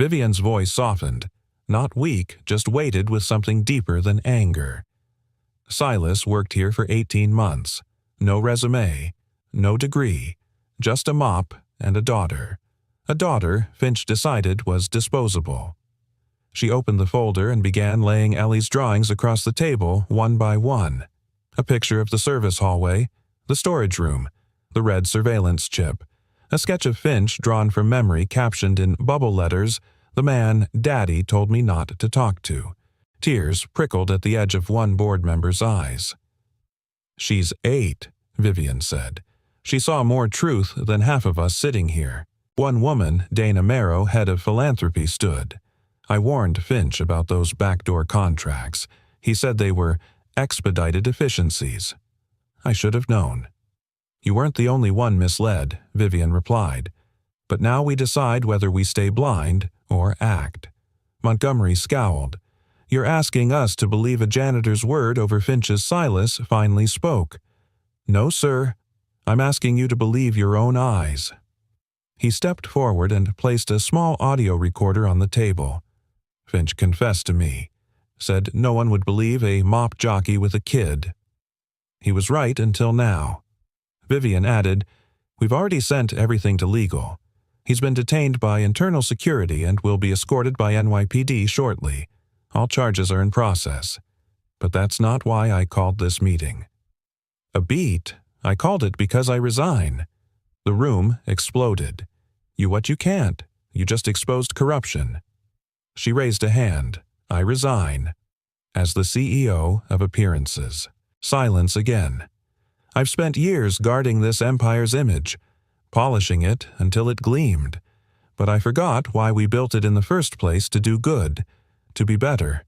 Vivian's voice softened. Not weak, just weighted with something deeper than anger. Silas worked here for 18 months. No resume. No degree. Just a mop and a daughter. A daughter, Finch decided, was disposable. She opened the folder and began laying Ellie's drawings across the table one by one. A picture of the service hallway, the storage room, the red surveillance chip, a sketch of Finch drawn from memory captioned in bubble letters, the man Daddy told me not to talk to. Tears prickled at the edge of one board member's eyes. She's 8, Vivian said. She saw more truth than half of us sitting here. One woman, Dana Merrow, head of philanthropy, stood. I warned Finch about those backdoor contracts. He said they were expedited efficiencies. I should have known. You weren't the only one misled, Vivian replied. But now we decide whether we stay blind or act. Montgomery scowled. You're asking us to believe a janitor's word over Finch's. Silas finally spoke. No, sir. I'm asking you to believe your own eyes. He stepped forward and placed a small audio recorder on the table. Finch confessed to me. Said no one would believe a mop jockey with a kid. He was right until now. Vivian added, We've already sent everything to legal. He's been detained by internal security and will be escorted by NYPD shortly. All charges are in process. But that's not why I called this meeting. A beat? I called it because I resign. The room exploded. You what you can't. You just exposed corruption. She raised a hand. I resign. As the CEO of Appearances. Silence again. I've spent years guarding this empire's image, polishing it until it gleamed. But I forgot why we built it in the first place, to do good, to be better.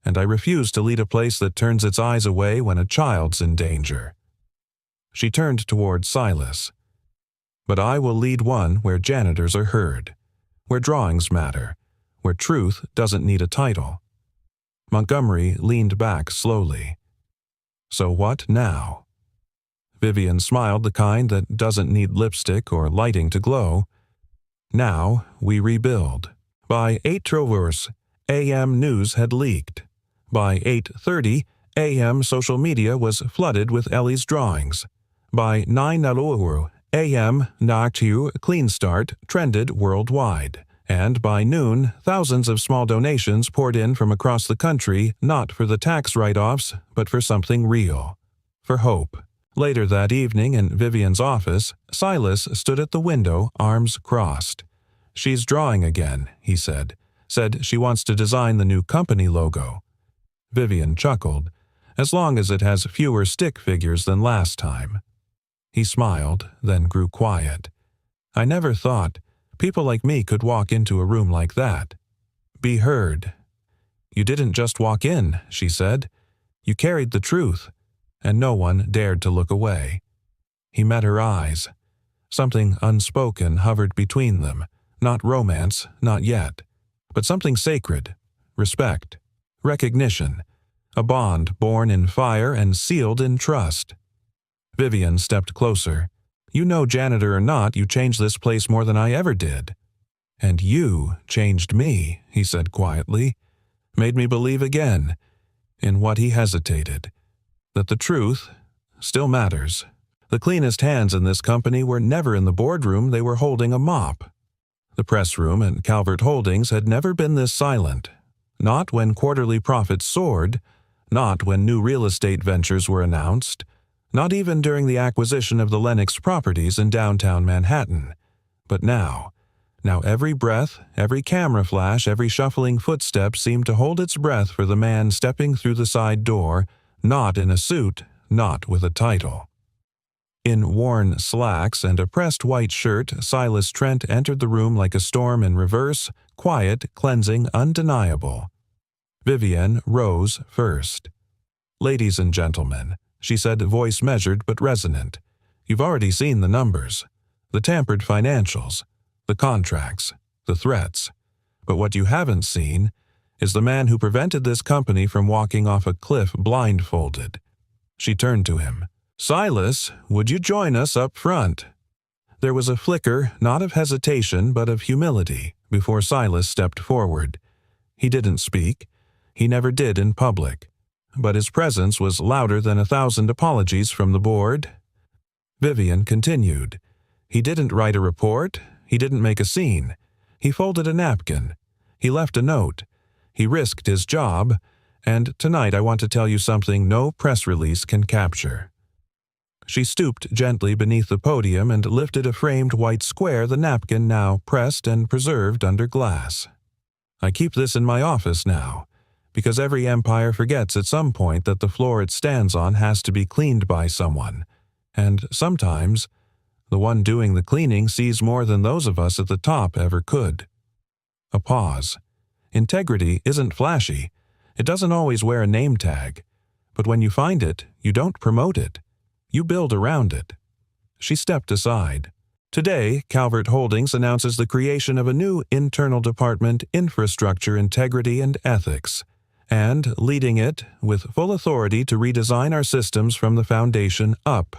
And I refuse to lead a place that turns its eyes away when a child's in danger. She turned toward Silas. But I will lead one where janitors are heard, where drawings matter, where truth doesn't need a title. Montgomery leaned back slowly. So what now? Vivian smiled, the kind that doesn't need lipstick or lighting to glow. Now we rebuild. By 8:00 a.m. news had leaked. By 8:30 a.m. social media was flooded with Ellie's drawings. By 9:00 a.m. Naktu Clean Start trended worldwide. And by noon, thousands of small donations poured in from across the country, not for the tax write-offs, but for something real. For hope. Later that evening in Vivian's office, Silas stood at the window, arms crossed. She's drawing again, he said. Said she wants to design the new company logo. Vivian chuckled. As long as it has fewer stick figures than last time. He smiled, then grew quiet. I never thought, People like me could walk into a room like that. Be heard. You didn't just walk in, she said. You carried the truth, and no one dared to look away. He met her eyes. Something unspoken hovered between them, not romance, not yet, but something sacred, respect, recognition, a bond born in fire and sealed in trust. Vivian stepped closer. You know, janitor or not, you changed this place more than I ever did. And you changed me, he said quietly, made me believe again, in what he hesitated, that the truth still matters. The cleanest hands in this company were never in the boardroom, they were holding a mop. The press room and Calvert Holdings had never been this silent, not when quarterly profits soared, not when new real estate ventures were announced, not even during the acquisition of the Lenox properties in downtown Manhattan. But now every breath, every camera flash, every shuffling footstep seemed to hold its breath for the man stepping through the side door, not in a suit, not with a title. In worn slacks and a pressed white shirt, Silas Trent entered the room like a storm in reverse, quiet, cleansing, undeniable. Vivian rose first. "Ladies and gentlemen," she said, voice measured but resonant, "you've already seen the numbers, the tampered financials, the contracts, the threats. But what you haven't seen is the man who prevented this company from walking off a cliff blindfolded." She turned to him. "Silas, would you join us up front?" There was a flicker, not of hesitation, but of humility, before Silas stepped forward. He didn't speak. He never did in public. But his presence was louder than 1,000 apologies from the board. Vivian continued. He didn't write a report. He didn't make a scene. He folded a napkin. He left a note. He risked his job. And tonight I want to tell you something no press release can capture. She stooped gently beneath the podium and lifted a framed white square, the napkin now pressed and preserved under glass. "I keep this in my office now, because every empire forgets at some point that the floor it stands on has to be cleaned by someone, and sometimes the one doing the cleaning sees more than those of us at the top ever could." A pause. Integrity isn't flashy. It doesn't always wear a name tag. But when you find it, you don't promote it. You build around it. She stepped aside. Today, Calvert Holdings announces the creation of a new internal department, Infrastructure, Integrity, and Ethics, and leading it, with full authority to redesign our systems from the foundation up,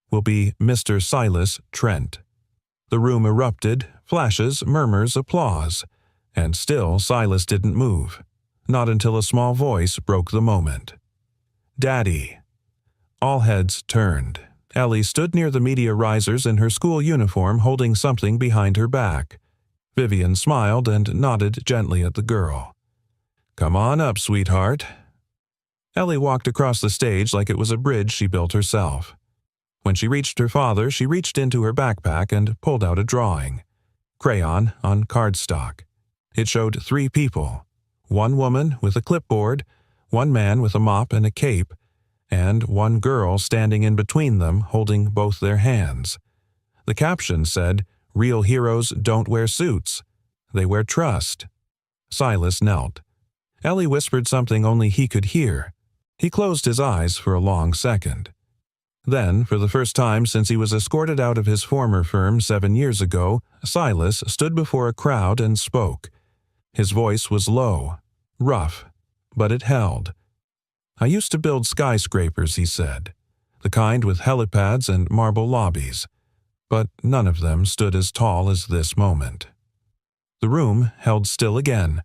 will be Mr. Silas Trent. The room erupted, flashes, murmurs, applause, and still Silas didn't move, not until a small voice broke the moment. "Daddy." All heads turned. Ellie stood near the media risers in her school uniform, holding something behind her back. Vivian smiled and nodded gently at the girl. "Come on up, sweetheart." Ellie walked across the stage like it was a bridge she built herself. When she reached her father, she reached into her backpack and pulled out a drawing. Crayon on cardstock. It showed 3 people. One woman with a clipboard, one man with a mop and a cape, and one girl standing in between them holding both their hands. The caption said, "Real heroes don't wear suits. They wear trust." Silas knelt. Ellie whispered something only he could hear. He closed his eyes for a long second. Then, for the first time since he was escorted out of his former firm 7 years ago, Silas stood before a crowd and spoke. His voice was low, rough, but it held. "I used to build skyscrapers," he said, "the kind with helipads and marble lobbies, but none of them stood as tall as this moment." The room held still again.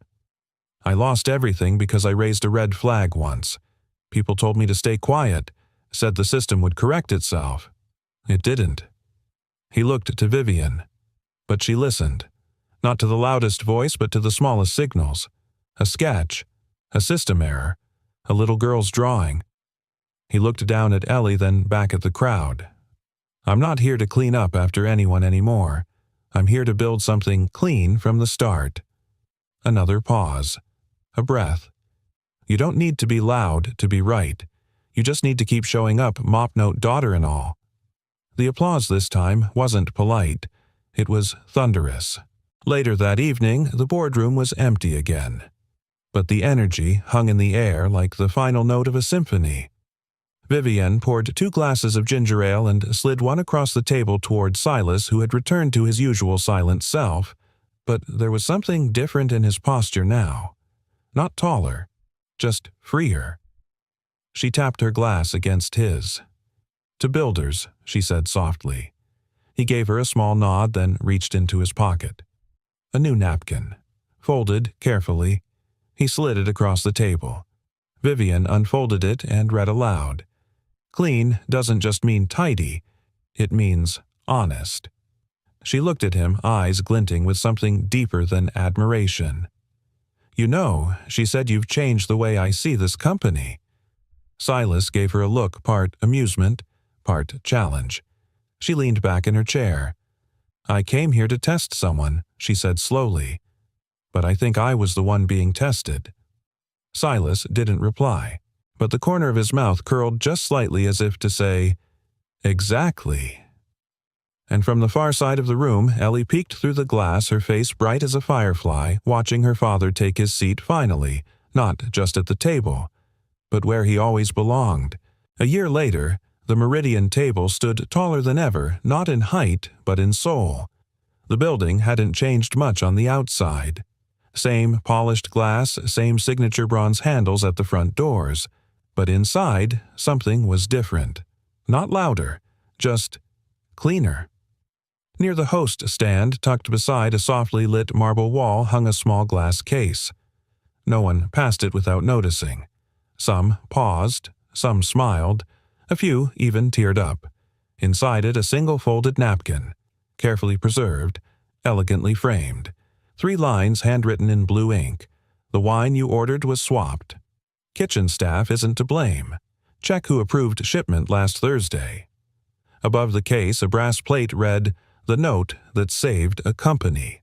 "I lost everything because I raised a red flag once. People told me to stay quiet, said the system would correct itself. It didn't." He looked to Vivian, but she listened, not to the loudest voice but to the smallest signals. A sketch, a system error, a little girl's drawing. He looked down at Ellie, then back at the crowd. "I'm not here to clean up after anyone anymore. I'm here to build something clean from the start." Another pause. A breath. You don't need to be loud to be right. You just need to keep showing up, mop note daughter and all. The applause this time wasn't polite. It was thunderous. Later that evening, the boardroom was empty again. But the energy hung in the air like the final note of a symphony. Vivian poured 2 glasses of ginger ale and slid one across the table toward Silas, who had returned to his usual silent self, but there was something different in his posture now. Not taller, just freer. She tapped her glass against his. "To Builders," she said softly. He gave her a small nod, then reached into his pocket. A new napkin. Folded carefully, he slid it across the table. Vivian unfolded it and read aloud. Clean doesn't just mean tidy, it means honest. She looked at him, eyes glinting with something deeper than admiration. "You know," she said, "you've changed the way I see this company." Silas gave her a look, part amusement, part challenge. She leaned back in her chair. "I came here to test someone," she said slowly. "But I think I was the one being tested." Silas didn't reply, but the corner of his mouth curled just slightly as if to say, "Exactly." And from the far side of the room, Ellie peeked through the glass, her face bright as a firefly, watching her father take his seat finally, not just at the table, but where he always belonged. A year later, the Meridian table stood taller than ever, not in height, but in soul. The building hadn't changed much on the outside. Same polished glass, same signature bronze handles at the front doors. But inside, something was different. Not louder, just cleaner. Near the host stand, tucked beside a softly lit marble wall, hung a small glass case. No one passed it without noticing. Some paused, some smiled, a few even teared up. Inside it, a single folded napkin, carefully preserved, elegantly framed. 3 lines handwritten in blue ink. The wine you ordered was swapped. Kitchen staff isn't to blame. Check who approved shipment last Thursday. Above the case, a brass plate read, "The note that saved a company."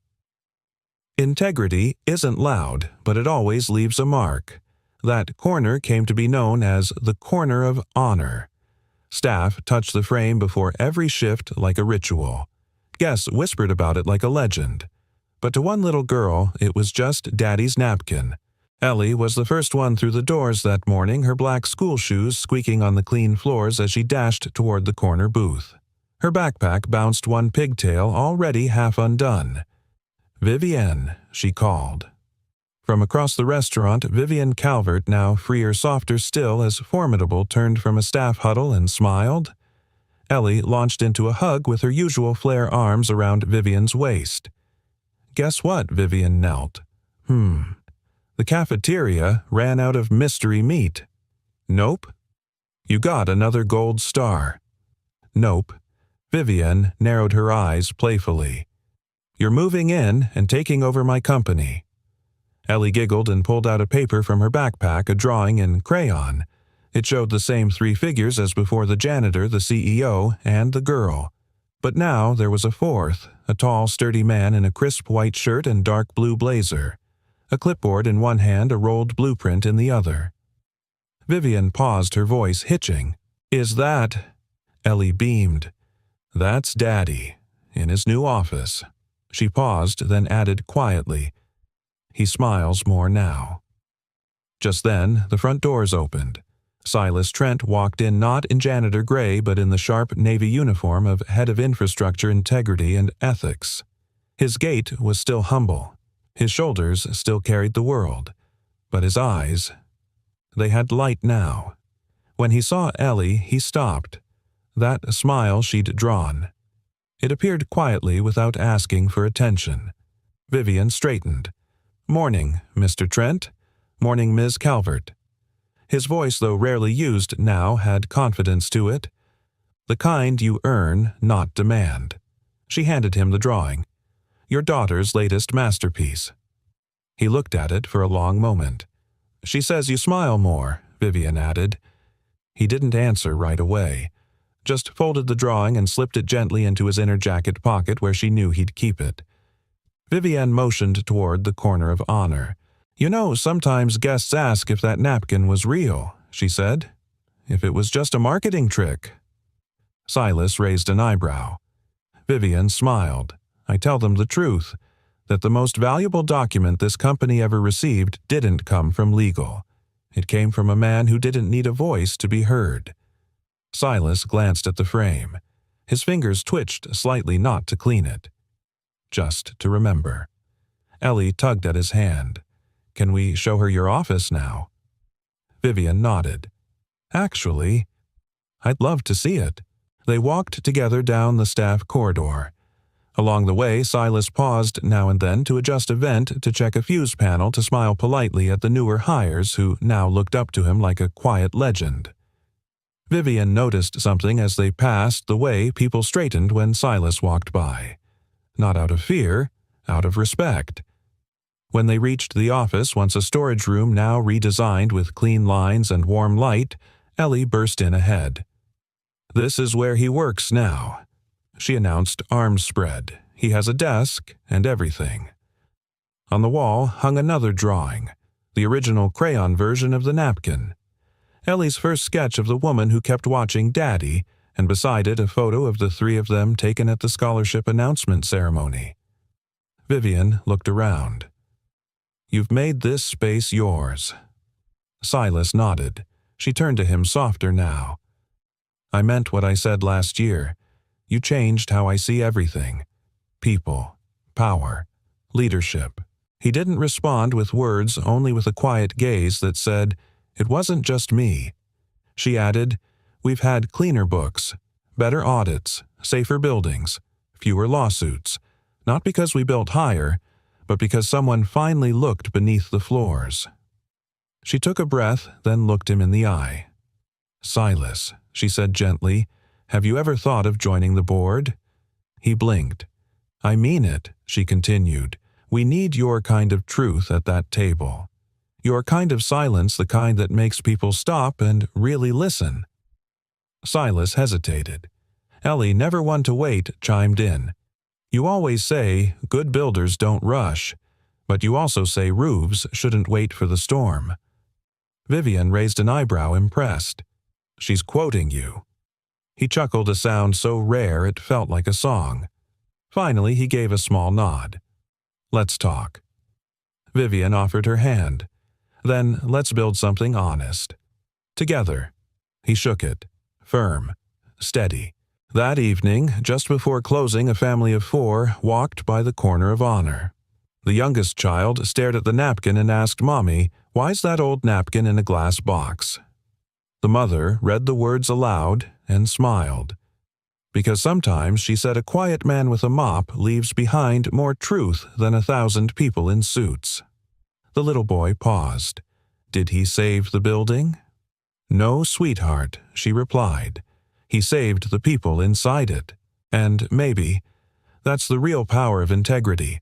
Integrity isn't loud, but it always leaves a mark. That corner came to be known as the Corner of Honor. Staff touched the frame before every shift like a ritual. Guests whispered about it like a legend. But to one little girl, it was just Daddy's napkin. Ellie was the first one through the doors that morning, her black school shoes squeaking on the clean floors as she dashed toward the corner booth. Her backpack bounced one pigtail already half undone. "Vivienne," she called. From across the restaurant, Vivian Calvert, now freer, softer still, as formidable, turned from a staff huddle and smiled. Ellie launched into a hug with her usual flare arms around Vivian's waist. Guess what? Vivian knelt. The cafeteria ran out of mystery meat. Nope. You got another gold star. Nope. Vivian narrowed her eyes playfully. You're moving in and taking over my company. Ellie giggled and pulled out a paper from her backpack, a drawing in crayon. It showed the same 3 figures as before: the janitor, the CEO, and the girl. But now there was a 4th, a tall, sturdy man in a crisp white shirt and dark blue blazer. A clipboard in one hand, a rolled blueprint in the other. Vivian paused, her voice hitching. Is that... Ellie beamed. That's Daddy, in his new office. She paused, then added quietly, he smiles more now. Just then, the front doors opened. Silas Trent walked in, not in janitor gray, but in the sharp navy uniform of head of infrastructure, integrity, and ethics. His gait was still humble. His shoulders still carried the world. But his eyes, they had light now. When he saw Ellie, he stopped. That smile she'd drawn. It appeared quietly without asking for attention. Vivian straightened. Morning, Mr. Trent. Morning, Ms. Calvert. His voice, though rarely used now, had confidence to it. The kind you earn, not demand. She handed him the drawing. Your daughter's latest masterpiece. He looked at it for a long moment. She says you smile more, Vivian added. He didn't answer right away. Just folded the drawing and slipped it gently into his inner jacket pocket where she knew he'd keep it. Vivian motioned toward the corner of honor. You know, sometimes guests ask if that napkin was real, she said. If it was just a marketing trick. Silas raised an eyebrow. Vivian smiled. I tell them the truth. that the most valuable document this company ever received didn't come from legal. It came from a man who didn't need a voice to be heard. Silas glanced at the frame. His fingers twitched slightly not to clean it. Just to remember. Ellie tugged at his hand. "Can we show her your office now?" Vivian nodded. "Actually, I'd love to see it." They walked together down the staff corridor. Along the way, Silas paused now and then to adjust a vent to check a fuse panel to smile politely at the newer hires who now looked up to him like a quiet legend. Vivian noticed something as they passed the way people straightened when Silas walked by. Not out of fear, out of respect. When they reached the office, once a storage room now redesigned with clean lines and warm light, Ellie burst in ahead. "This is where he works now," she announced, arms spread. "He has a desk and everything." On the wall hung another drawing, the original crayon version of the napkin. Ellie's first sketch of the woman who kept watching Daddy, and beside it a photo of the three of them taken at the scholarship announcement ceremony. Vivian looked around. "You've made this space yours." Silas nodded. She turned to him softer now. "I meant what I said last year. You changed how I see everything. People, power, leadership." He didn't respond with words, only with a quiet gaze that said, "It wasn't just me." She added, "We've had cleaner books, better audits, safer buildings, fewer lawsuits, not because we built higher, but because someone finally looked beneath the floors." She took a breath, then looked him in the eye. "Silas," she said gently, "have you ever thought of joining the board?" He blinked. "I mean it," she continued. "We need your kind of truth at that table. Your kind of silence, the kind that makes people stop and really listen." Silas hesitated. Ellie, never one to wait, chimed in. "You always say, good builders don't rush, but you also say roofs shouldn't wait for the storm." Vivian raised an eyebrow, impressed. "She's quoting you." He chuckled, a sound so rare it felt like a song. Finally, he gave a small nod. "Let's talk." Vivian offered her hand. "Then let's build something honest. Together." He shook it. Firm. Steady. That evening, just before closing, a family of 4 walked by the corner of honor. The youngest child stared at the napkin and asked Mommy, "Why's that old napkin in a glass box?" The mother read the words aloud and smiled. "Because sometimes," she said, "a quiet man with a mop leaves behind more truth than 1,000 people in suits." The little boy paused. "Did he save the building?" "No, sweetheart," she replied. "He saved the people inside it. And maybe that's the real power of integrity.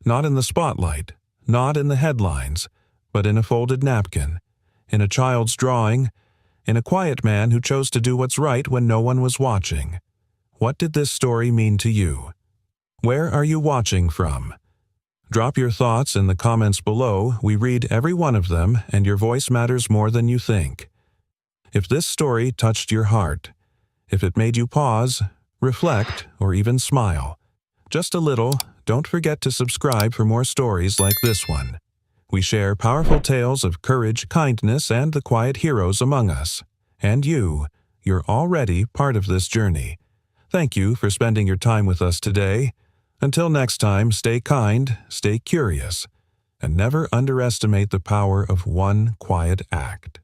Not in the spotlight, not in the headlines, but in a folded napkin, in a child's drawing, in a quiet man who chose to do what's right when no one was watching. What did this story mean to you? Where are you watching from? Drop your thoughts in the comments below. We read every one of them, and your voice matters more than you think. If this story touched your heart, if it made you pause, reflect, or even smile, just a little, don't forget to subscribe for more stories like this one. We share powerful tales of courage, kindness, and the quiet heroes among us. And you're already part of this journey. Thank you for spending your time with us today. Until next time, stay kind, stay curious, and never underestimate the power of one quiet act.